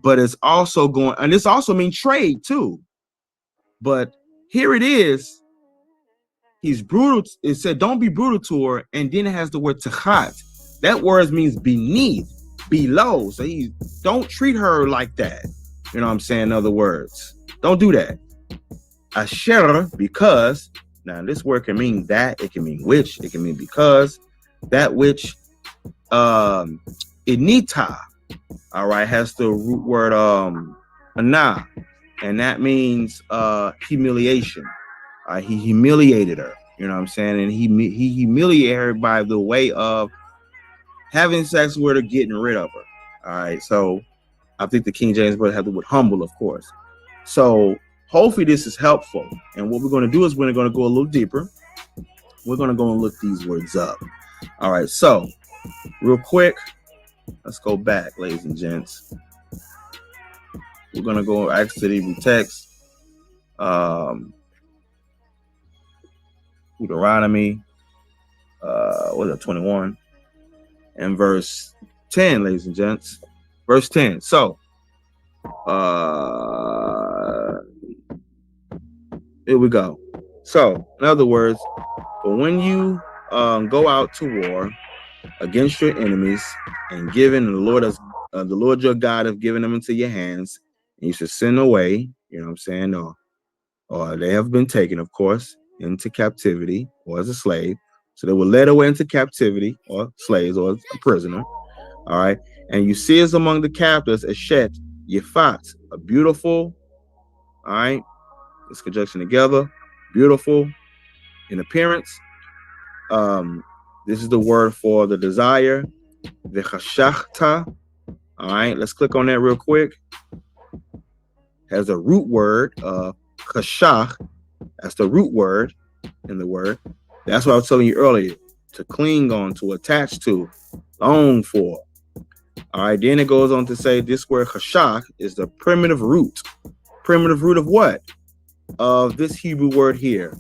but it's also going, and this also means trade too. But here it is. He's brutal. It said don't be brutal to her, and then it has the word tachat. That word means beneath, below. So he don't treat her like that. You know what I'm saying? In other words, don't do that. Asher, because, now this word can mean that, it can mean which, it can mean because, that which inita, all right, has the root word ana, and that means humiliation. He humiliated her, you know what I'm saying? And he humiliated her by the way of having sex with her, getting rid of her. All right, so I think the King James Version has the word humble, of course. So hopefully this is helpful. And what we're going to do is we're going to go a little deeper. We're going to go and look these words up. All right, so real quick, let's go back, ladies and gents. We're going to go actually to the text. Deuteronomy, what is it, 21 and verse 10, ladies and gents. Verse 10. So, here we go. So, in other words, but when you go out to war against your enemies and given the Lord your God have given them into your hands, and you should send away, you know what I'm saying, or they have been taken, of course, into captivity or as a slave. So they were led away into captivity or slaves or a prisoner. All right. And you see us among the captives a shet, yefat, a beautiful, all right, this conjunction together, beautiful in appearance. This is the word for the desire, the chashachta. All right, let's click on that real quick. Has a root word, chashach. That's the root word in the word. That's what I was telling you earlier. To cling on, to attach to, long for. All right, then it goes on to say this word chashach is the primitive root. Primitive root of what? Of this Hebrew word here,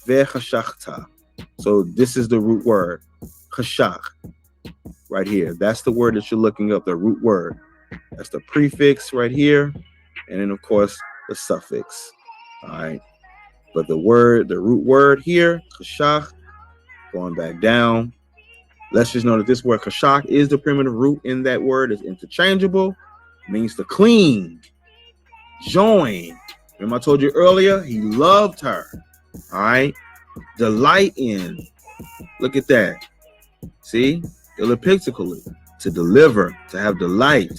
vechashachta. So this is the root word, chashach, right here. That's the word that you're looking up, the root word. That's the prefix right here, and then of course the suffix. All right, but the root word here, chashach, going back down. Let's just know that this word chashach is the primitive root in that word. It's interchangeable, means to cling, join. Remember I told you earlier, he loved her. All right, delight in. Look at that. See, elliptically, to deliver, to have delight,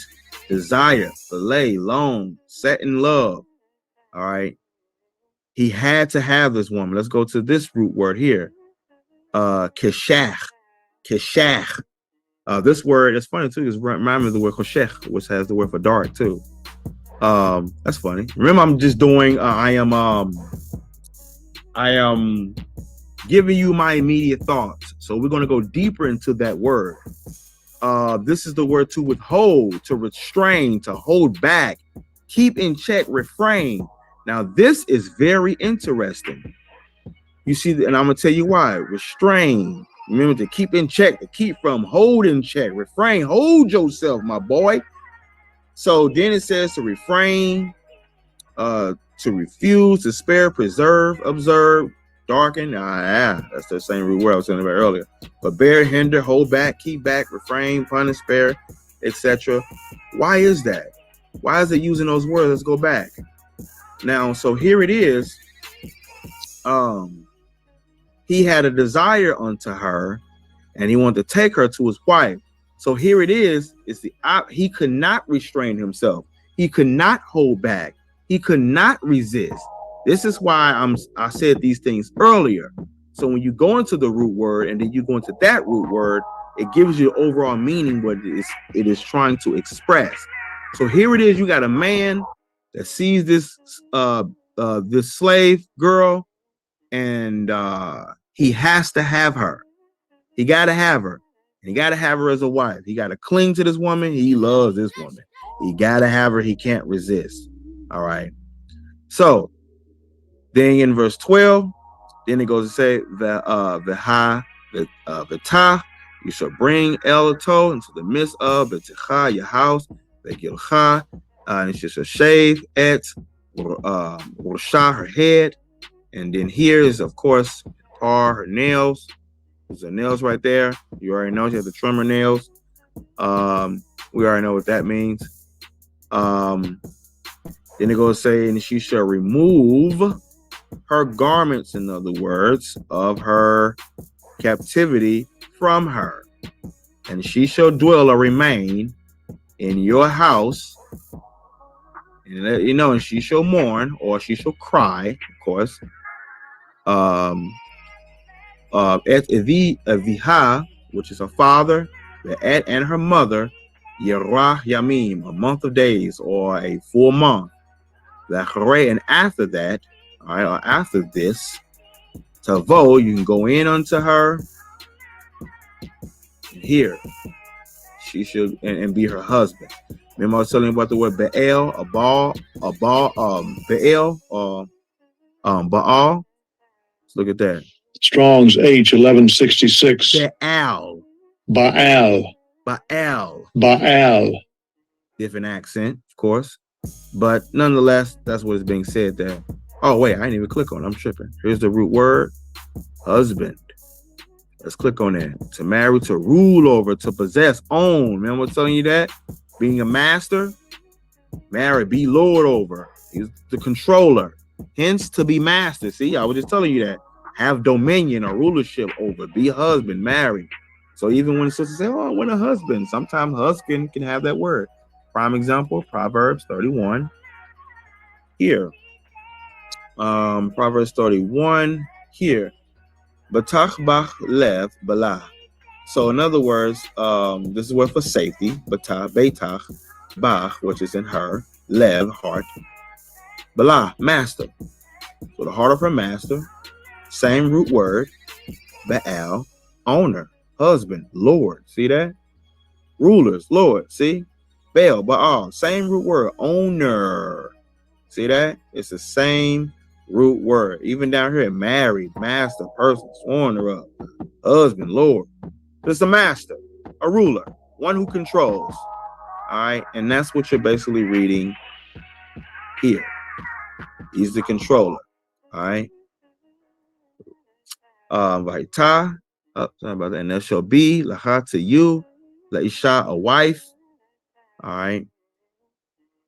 desire, fillet, long, set in love. All right, he had to have this woman. Let's go to this root word here, keshach. Keshach. This word is funny too. It's remind me of the word koshech, which has the word for dark too. That's funny. Remember, I'm just doing. I am giving you my immediate thoughts. So we're going to go deeper into that word. This is the word to withhold, to restrain, to hold back, keep in check, refrain. Now this is very interesting. You see, and I'm gonna tell you why. Restrain. Remember to keep in check, to keep from, hold in check, refrain, hold yourself, my boy. So then it says to refrain, to refuse, to spare, preserve, observe, darken. That's the same root word I was talking about earlier. But bear, hinder, hold back, keep back, refrain, punish, spare, etc. Why is that? Why is it using those words? Let's go back. Now, so here it is. He had a desire unto her, and he wanted to take her to his wife. So here it is. He could not restrain himself. He could not hold back. He could not resist. This is why I said these things earlier. So when you go into the root word and then you go into that root word, it gives you overall meaning what it is trying to express. So here it is. You got a man that sees this this slave girl, and he has to have her. He got to have her. He got to have her as a wife. He got to cling to this woman. He loves this woman. He got to have her. He can't resist. All right. So then in verse 12, then it goes to say the ta, you shall bring El To into the midst of the Ticha, your house, the Gilcha, and she shall shave et Rosha, her head. And then here is, of course, her nails. There's the nails right there. You already know she has the trimmer nails. We already know what that means. Then it goes to say, and she shall remove her garments, in other words, of her captivity from her. And she shall dwell or remain in your house. And you know, and she shall mourn, or she shall cry, of course. Et Eviha, which is her father, the Et and her mother, Yerah Yamim, a month of days, or a full month. The Hare, and after that, all right, or after this, Tavo, you can go in unto her. And here, she should and be her husband. Remember, I was telling you about the word Baal, Baal. Let's look at that. Strong's H 1166. Baal. Baal. Different accent, of course, but nonetheless, that's what is being said there. Oh wait, I didn't even click on it. I'm tripping. Here's the root word, husband. Let's click on that. To marry, to rule over, to possess, own. Remember telling you that? Being a master, marry, be lord over. He's the controller. Hence, to be master. See, I was just telling you that. Have dominion or rulership over. Be a husband, marry. So even when sisters say, oh, I want a husband, sometimes husband can have that word. Prime example, Proverbs 31. Here. Proverbs 31 here. Batach bach lev balah. So in other words, this is word for safety. Betach bach, which is in her, lev, heart. Balah, master. So the heart of her master. Same root word. Baal, owner, husband, Lord. See that? Rulers, Lord. See? Baal, same root word. Owner. See that? It's the same root word. Even down here, married, master, person, sworn her up, husband, Lord. It's a master, a ruler, one who controls. All right, and that's what you're basically reading here. He's the controller. All right. Vaita, sorry about that. And there shall be lacha to you, laisha, a wife. All right.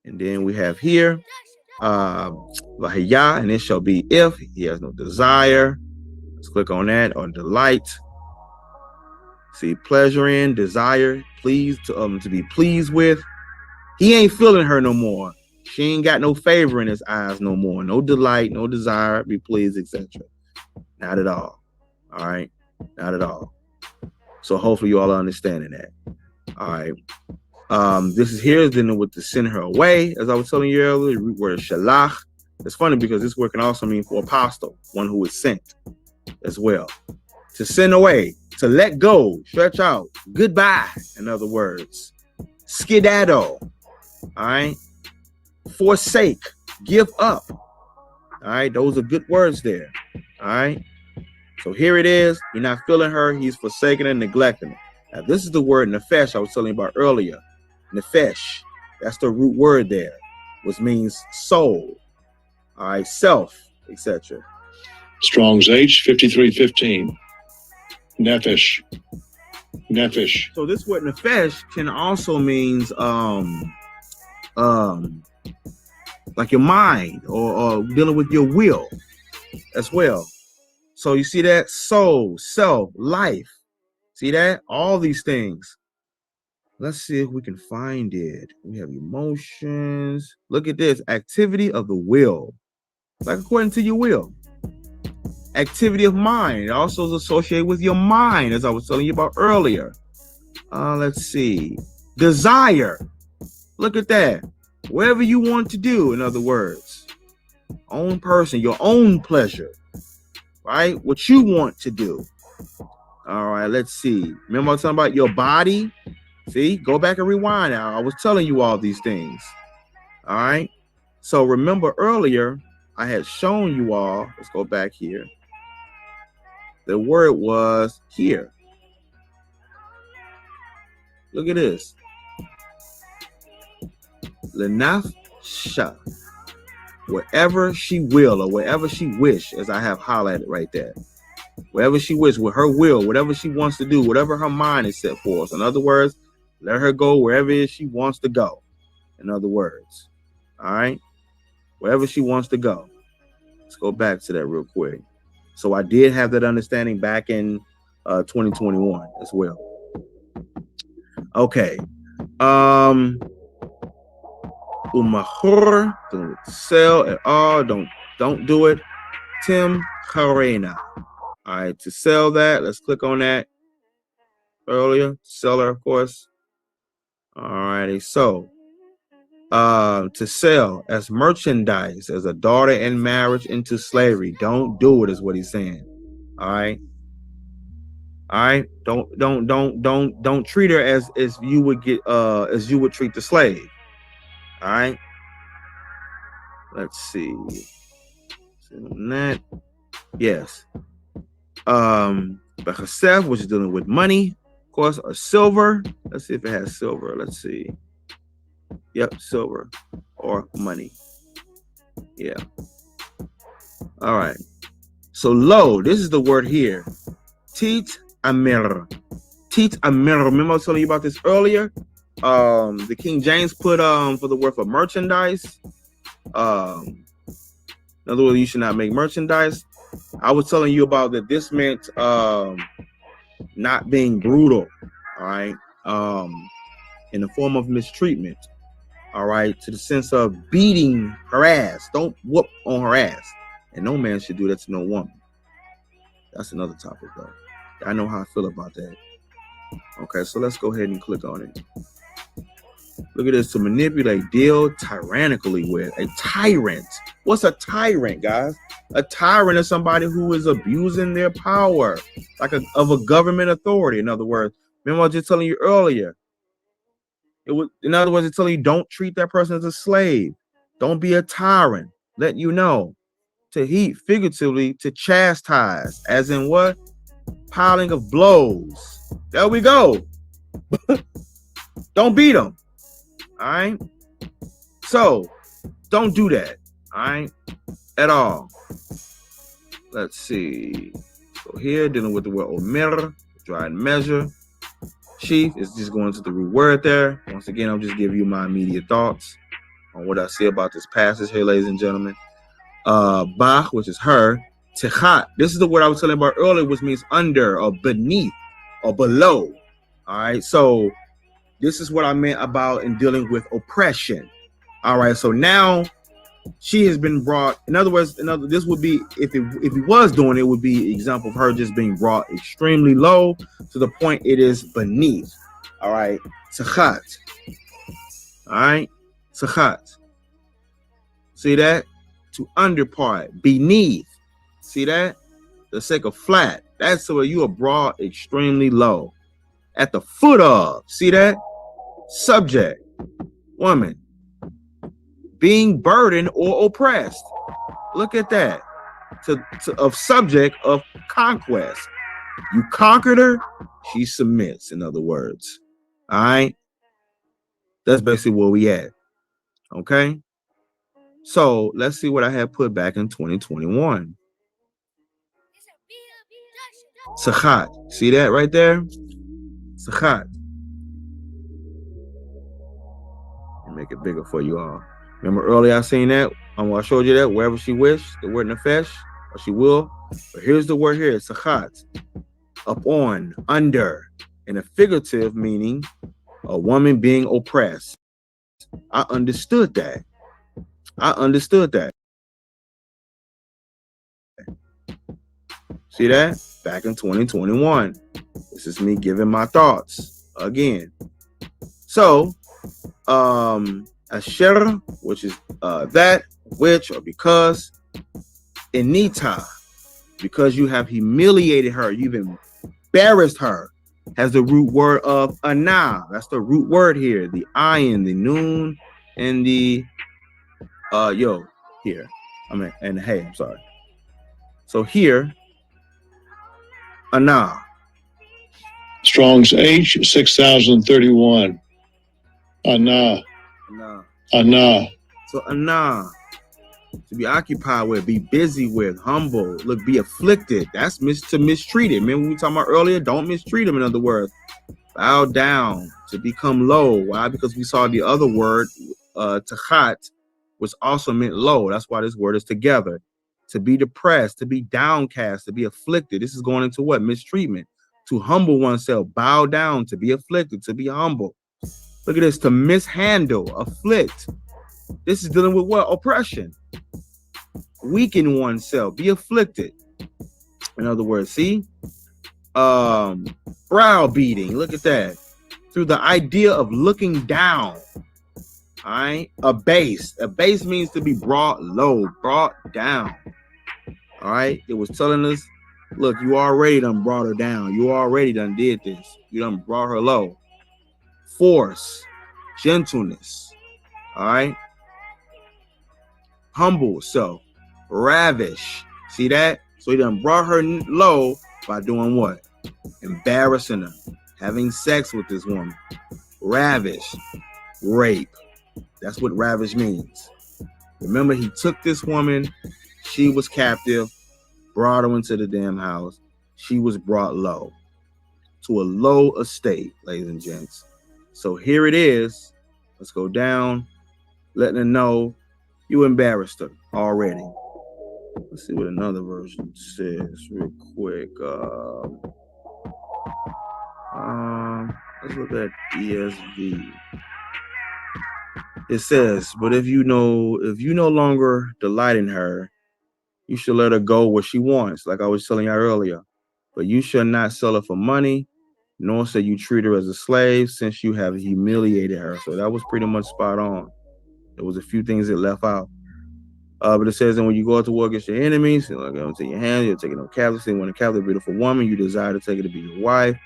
And then we have here. Vahaya, and it shall be if he has no desire. Let's click on that, or delight. See, pleasure in, desire, pleased to be pleased with. He ain't feeling her no more. She ain't got no favor in his eyes no more. No delight, no desire, be pleased, etc. Not at all. All right, not at all. So hopefully you all are understanding that. All right. This is here is dealing with to send her away, as I was telling you earlier. The root word is shalach. It's funny because this word can also mean for apostle, one who is sent as well. To send away, to let go, stretch out, goodbye, in other words. Skedaddle, all right? Forsake, give up. All right, those are good words there. All right. So here it is. You're not feeling her. He's forsaken and neglecting her. Now, this is the word nefesh I was telling you about earlier. Nefesh. That's the root word there, which means soul. All right, self, etc. Strong's H 5315. Nefesh. Nefesh. So this word nefesh can also means like your mind or dealing with your will as well. So you see that? Soul, self, life. See that? All these things. Let's see if we can find it. We have emotions. Look at this. Activity of the will. Like according to your will. Activity of mind. It also is associated with your mind, as I was telling you about earlier. Let's see. Desire. Look at that. Whatever you want to do, in other words. Own person, your own pleasure. Right? What you want to do. All right, let's see. Remember I was talking about your body? See, go back and rewind now. I was telling you all these things. All right. So remember earlier, I had shown you all. Let's go back here. The word was here. Look at this. Lenafsha. Wherever she will or wherever she wish, as I have highlighted right there. Wherever she wishes, with her will, whatever she wants to do, whatever her mind is set for. So in other words, let her go wherever it is she wants to go. In other words, all right, wherever she wants to go. Let's go back to that real quick. So I did have that understanding back in 2021 as well. Okay. Umahur, don't sell at all. Don't do it. Tim Harena. All right, to sell that, let's click on that earlier. Seller, of course. All righty, so to sell as merchandise, as a daughter in marriage into slavery. Don't do it, is what he's saying. All right. All right. Don't treat her as you would get as you would treat the slave. All right. Let's see. That. Yes. Bechasef, which is dealing with money, of course, or silver. Let's see if it has silver. Let's see. Yep, silver or money. Yeah. All right. So lo, this is the word here. Tit amir. Tit amir. Remember I was telling you about this earlier? The King James put for the word for merchandise. In other words, you should not make merchandise. I was telling you about that this meant not being brutal, all right, in the form of mistreatment, all right, to the sense of beating her ass. Don't whoop on her ass. And no man should do that to no woman. That's another topic, though. I know how I feel about that. Okay, so let's go ahead and click on it. Look at this. To manipulate, deal tyrannically with. A tyrant. What's a tyrant, guys? A tyrant is somebody who is abusing their power, like of a government authority. In other words, remember I was just telling you earlier. In other words, it's telling you don't treat that person as a slave. Don't be a tyrant. Let you know. To heat, figuratively, to chastise, as in what? Piling of blows. There we go. Don't beat them. All right. So don't do that. All right. At all. Let's see. So here, dealing with the word omer, try and measure. Chief is just going to the root word there. Once again, I'll just give you my immediate thoughts on what I see about this passage here, ladies and gentlemen. Bach, which is her. Techat. This is the word I was telling about earlier, which means under or beneath or below. All right. So this is what I meant about in dealing with oppression. All right. So now she has been brought. In other words, this would be if he was doing it, would be an example of her just being brought extremely low to the point it is beneath. All right. Techat. All right. Techat. See that? To under part, beneath. See that? The sake of flat. That's where you are brought extremely low. At the foot of. See that? Subject. Woman. Being burdened or oppressed. Look at that. of subject of conquest. You conquered her, she submits, in other words. All right. That's basically where we at. Okay. So let's see what I had put back in 2021. Sachat. See that right there? Sachat. Make it bigger for you all. Remember earlier I seen that? I showed you that wherever she wished, the word nefesh, or she will. But here's the word here, sachat. Upon, under, in a figurative meaning, a woman being oppressed. I understood that. See that? Back in 2021. This is me giving my thoughts again. So, asher, which is that, which, or because, inita, because you have humiliated her, you've embarrassed her, has the root word of ana. That's the root word here. The ayin, the noon, and the here. And hey, I'm sorry. So here, ana. Strong's H 6031. Ana. Ana. So ana, to be occupied with, be busy with, humble, look, be afflicted. That's to mistreated. Remember we talking about earlier? Don't mistreat him, in other words. Bow down, to become low. Why? Because we saw the other word, tachat, which also meant low. That's why this word is together. To be depressed, to be downcast, to be afflicted. This is going into what? Mistreatment. To humble oneself, bow down, to be afflicted, to be humble. Look at this, to mishandle, afflict. This is dealing with what? Oppression. Weaken oneself, be afflicted. In other words, see? Browbeating, look at that. Through the idea of looking down. All right? Abase. Abase means to be brought low, brought down. All right? It was telling us, look, you already done brought her down. You already done did this. You done brought her low. Force, gentleness. All right? Humble self. Ravish. See that? So he done brought her low by doing what? Embarrassing her. Having sex with this woman. Ravish. Rape. That's what ravish means. Remember, he took this woman. She was captive. Brought her into the damn house. She was brought low. To a low estate, ladies and gents. So here it is. Let's go down. Letting her know you embarrassed her already. Let's see what another version says real quick. Let's look at ESV. It says, but if you no longer delight in her, you should let her go where she wants, like I was telling you earlier. But you shall not sell her for money, nor shall you treat her as a slave, since you have humiliated her. So that was pretty much spot on. There was a few things that left out. But it says, and when you go out to war against your enemies, you're going to take your hand, you're taking them captive. When a captive, beautiful woman, you desire to take her to be your wife,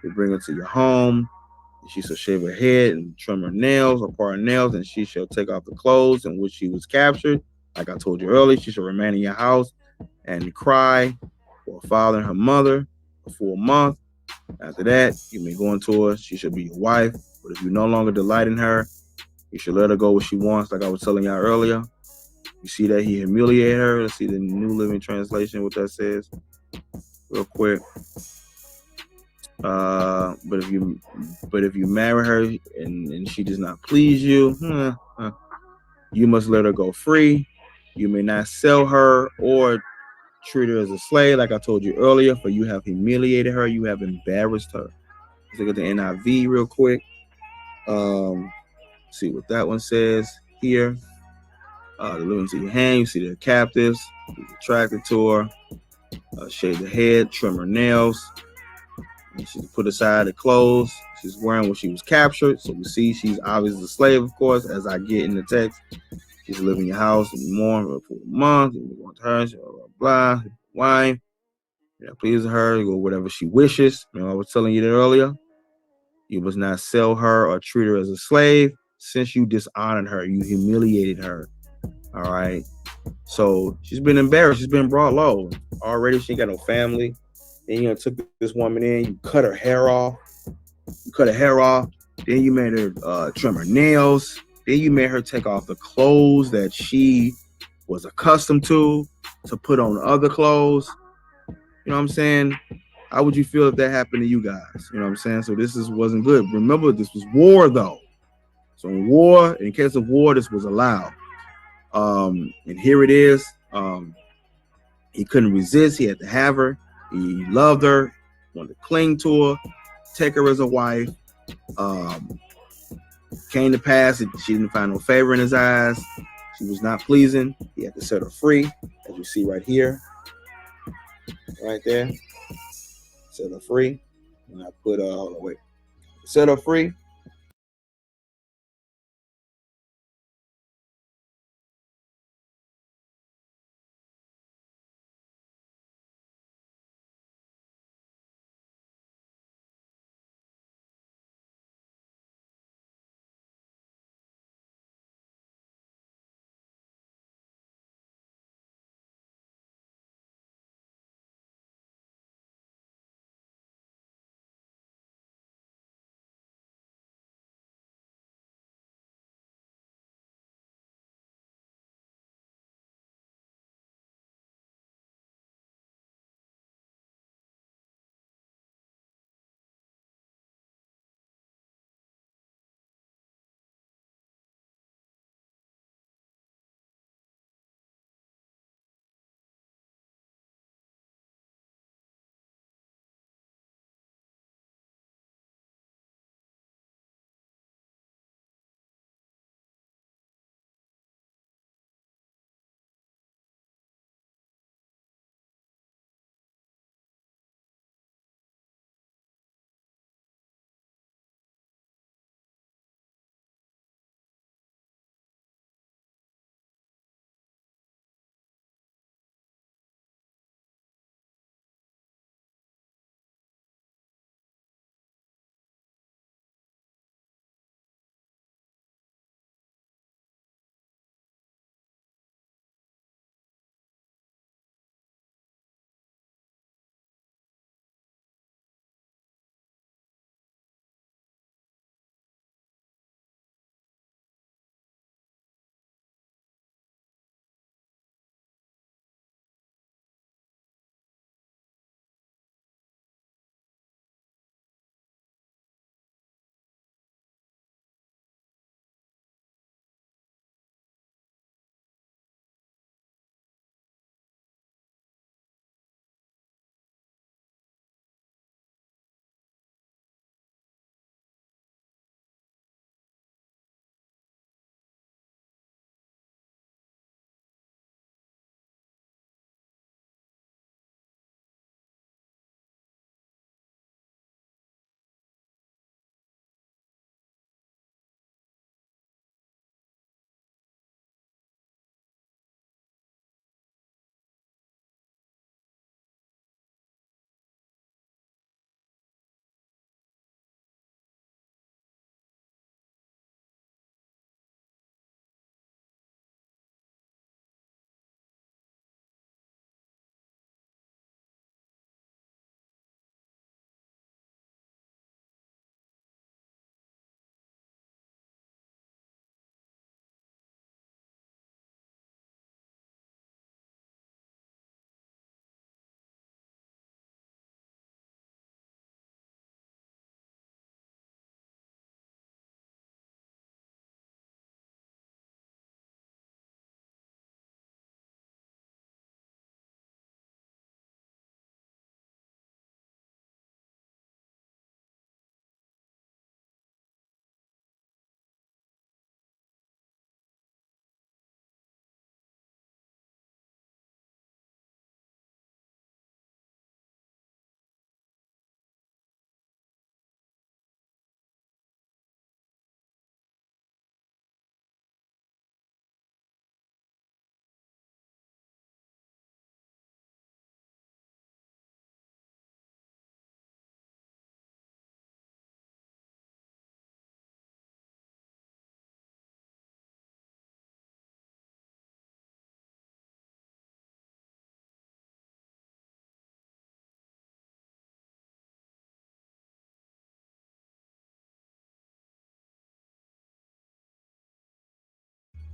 you bring her to your home. She shall shave her head and trim her nails, or part her nails, and she shall take off the clothes in which she was captured. Like I told you earlier, she shall remain in your house and cry for her father and her mother for a month. After that, you may go into her. She shall be your wife. But if you no longer delight in her, you should let her go where she wants, like I was telling y'all earlier. You see that he humiliated her. Let's see the New Living Translation, what that says real quick. But if you marry her and she does not please you, you must let her go free. You may not sell her or treat her as a slave, like I told you earlier, for you have humiliated her, you have embarrassed her. Let's look at the NIV real quick. See what that one says here. Deliver into your hand, you see the captives, he's attracted to her, shave the head, trim her nails. She put aside the clothes she's wearing when she was captured. So we see she's obviously a slave, of course, as I get in the text. She's living in your house and more for a month. You go to her, blah, blah, wine. Please her, you go whatever she wishes. I was telling you that earlier. You must not sell her or treat her as a slave. Since you dishonored her, you humiliated her. All right. So she's been embarrassed. She's been brought low. Already she ain't got no family. Then you took this woman in, you cut her hair off. You cut her hair off. Then you made her trim her nails. Then you made her take off the clothes that she was accustomed to put on other clothes. You know what I'm saying? How would you feel if that happened to you guys? You know what I'm saying? So this wasn't good. Remember, this was war though. So in war, in case of war, this was allowed. And here it is. He couldn't resist. He had to have her. He loved her, wanted to cling to her, take her as a wife. Came to pass that she didn't find no favor in his eyes. She was not pleasing. He had to set her free, as you see right here, right there. Set her free. And I put set her free.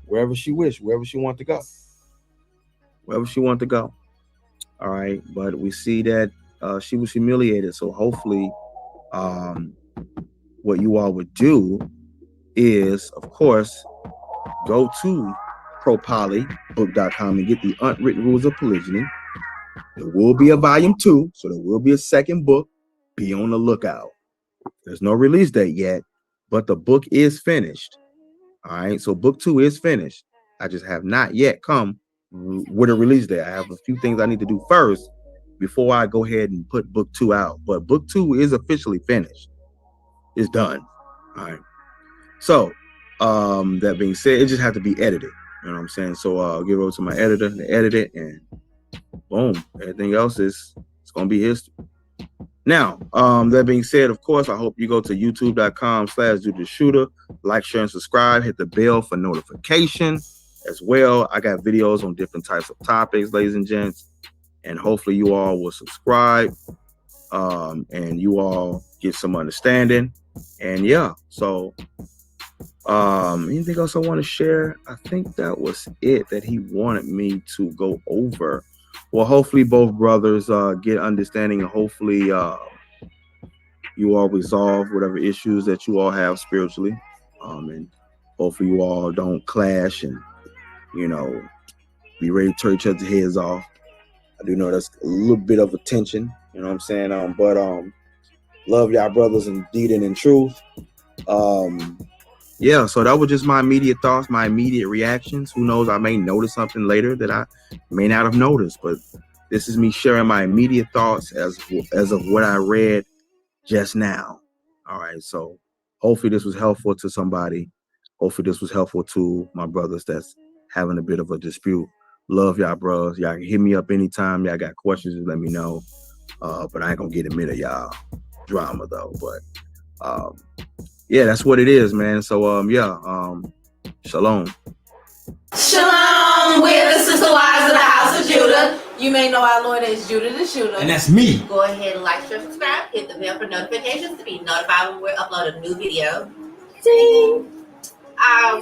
wherever she wished, wherever she wanted to go. Wherever she wanted to go. All right. But we see that she was humiliated. So hopefully what you all would do is, of course, go to propolybook.com and get the Unwritten Rules of Polygyny. There will be a volume 2, so there will be a second book. Be on the lookout. There's no release date yet, but the book is finished. All right, so book 2 is finished. I just have not yet come with a release date. I have a few things I need to do first before I go ahead and put book 2 out. But book 2 is officially finished. It's done. All right. So that being said, it just has to be edited. You know what I'm saying? So I'll give it over to my editor to edit it, and boom, everything else it's gonna be history. Now, that being said, of course, I hope you go to youtube.com/DoTheShootah, like, share, and subscribe. Hit the bell for notification as well. I got videos on different types of topics, ladies and gents, and hopefully you all will subscribe and you all get some understanding. And yeah, so anything else I want to share? I think that was it that he wanted me to go over. Well, hopefully both brothers get understanding, and hopefully you all resolve whatever issues that you all have spiritually, and hopefully you all don't clash and, you know, be ready to tear each other's heads off. I do know that's a little bit of a tension, you know what I'm saying? But love y'all brothers indeed and in truth. Yeah, so that was just my immediate thoughts, my immediate reactions. Who knows, I may notice something later that I may not have noticed, but this is me sharing my immediate thoughts as of what I read just now. All right, so hopefully this was helpful to somebody. Hopefully this was helpful to my brothers that's having a bit of a dispute. Love y'all, bros. Y'all can hit me up anytime. Y'all got questions, just let me know. But I ain't gonna get a minute, y'all drama though. But yeah, that's what it is, man. So shalom. Shalom, we're the sister wives of the house of Judah. You may know our Lord as Judah the Shooter. And that's me. Go ahead and like, share, subscribe, hit the bell for notifications to be notified when we upload a new video. Ding!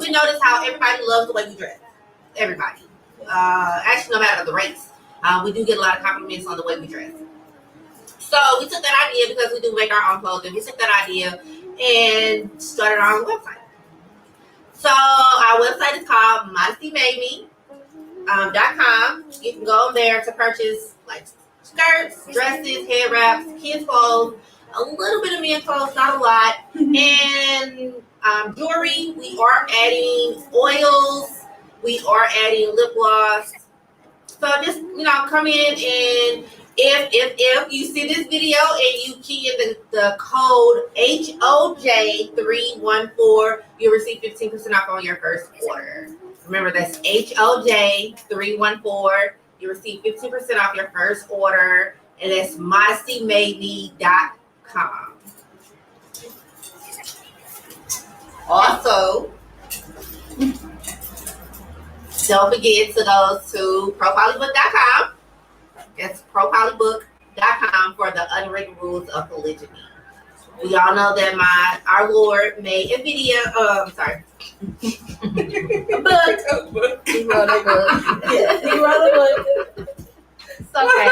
We notice how everybody loves the way we dress. Everybody. Actually, no matter the race. We do get a lot of compliments on the way we dress. So we took that idea, because we do make our own clothing. We took that idea and started our own website. So our website is called MASHAYACH.com. You can go there to purchase like skirts, dresses, head wraps, kids' clothes, a little bit of men's clothes, not a lot, and jewelry. We are adding oils. We are adding lip gloss. So just, come in, and if you see this video and you key in the code HOJ314, you'll receive 15% off on your first order. Remember, that's HOJ314. You receive 15% off your first order, and that's ModestyMaybe.com. Also, don't forget to go to propolybook.com. That's propolybook.com for the Unwritten Rules of Polygyny. We all know that our Lord made a video. A book. He wrote a book. Yeah, he wrote a book. It's okay.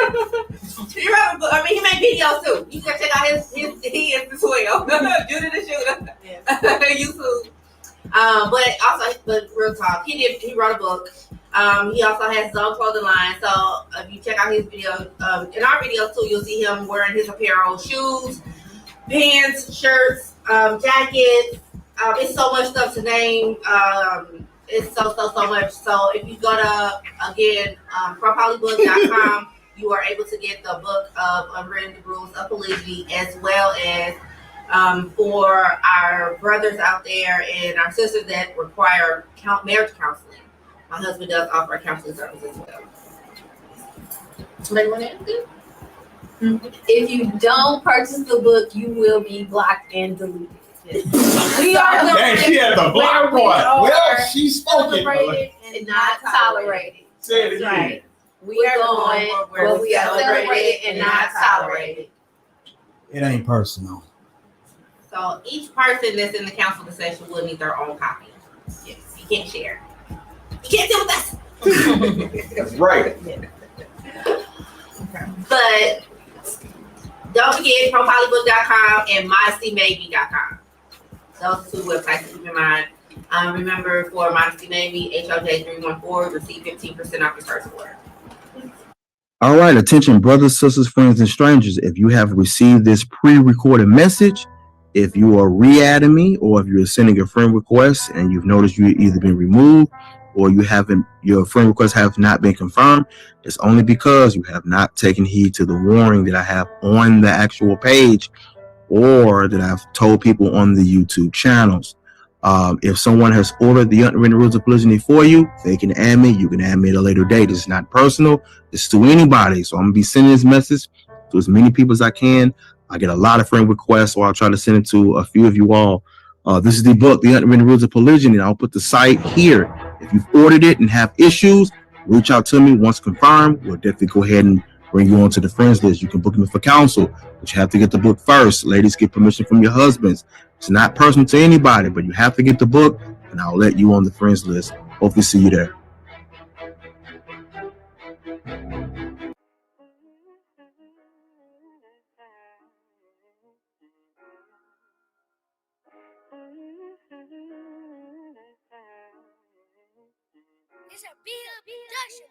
He wrote a book. I mean, he made videos too. You can check out his he is as well. Judah the Shooter. Yeah. YouTube. But real talk, he wrote a book. He also has his own clothing line. So if you check out his video, in our videos too, you'll see him wearing his apparel, shoes, pants, shirts, jackets. It's so much stuff to name. It's so much. So if you go to, again, propolybook.com, you are able to get the book of Unwritten Rules of Polygyny, as well as for our brothers out there and our sisters that require marriage counseling. My husband does offer a counseling service as well. Somebody want to add it? If you don't purchase the book, you will be blocked and deleted. Yes. We are Dang, she had the block part. Well, she's spoken. Celebrated and not tolerated. Say it That's again. right. We are going where we are celebrated and not tolerated. It ain't personal. So each person that's in the counseling session will need their own copy. Yes, you can't share. Can't deal with us. That's right. But don't forget profilebybook.com and modestymaybe.com. Those two websites to keep in mind. Remember, for Modesty Navy, HOJ314, receive 15% off your first order. All right, attention, brothers, sisters, friends, and strangers. If you have received this pre-recorded message, if you are re-adding me, or if you're sending a friend request and you've noticed you've either been removed or your friend request have not been confirmed, it's only because you have not taken heed to the warning that I have on the actual page or that I've told people on the YouTube channels. If someone has ordered the Unwritten Rules of Polygyny for you, they can add me. You can add me at a later date. It's not personal. It's to anybody. So I'm going to be sending this message to as many people as I can. I get a lot of friend requests, so I'll try to send it to a few of you all. This is the book, The Unwritten Rules of Polygyny. I'll put the site here. If you've ordered it and have issues, reach out to me. Once confirmed, we'll definitely go ahead and bring you onto the friends list. You can book me for counsel, but you have to get the book first. Ladies, get permission from your husbands. It's not personal to anybody, but you have to get the book, and I'll let you on the friends list. Hopefully see you there. It's a big production.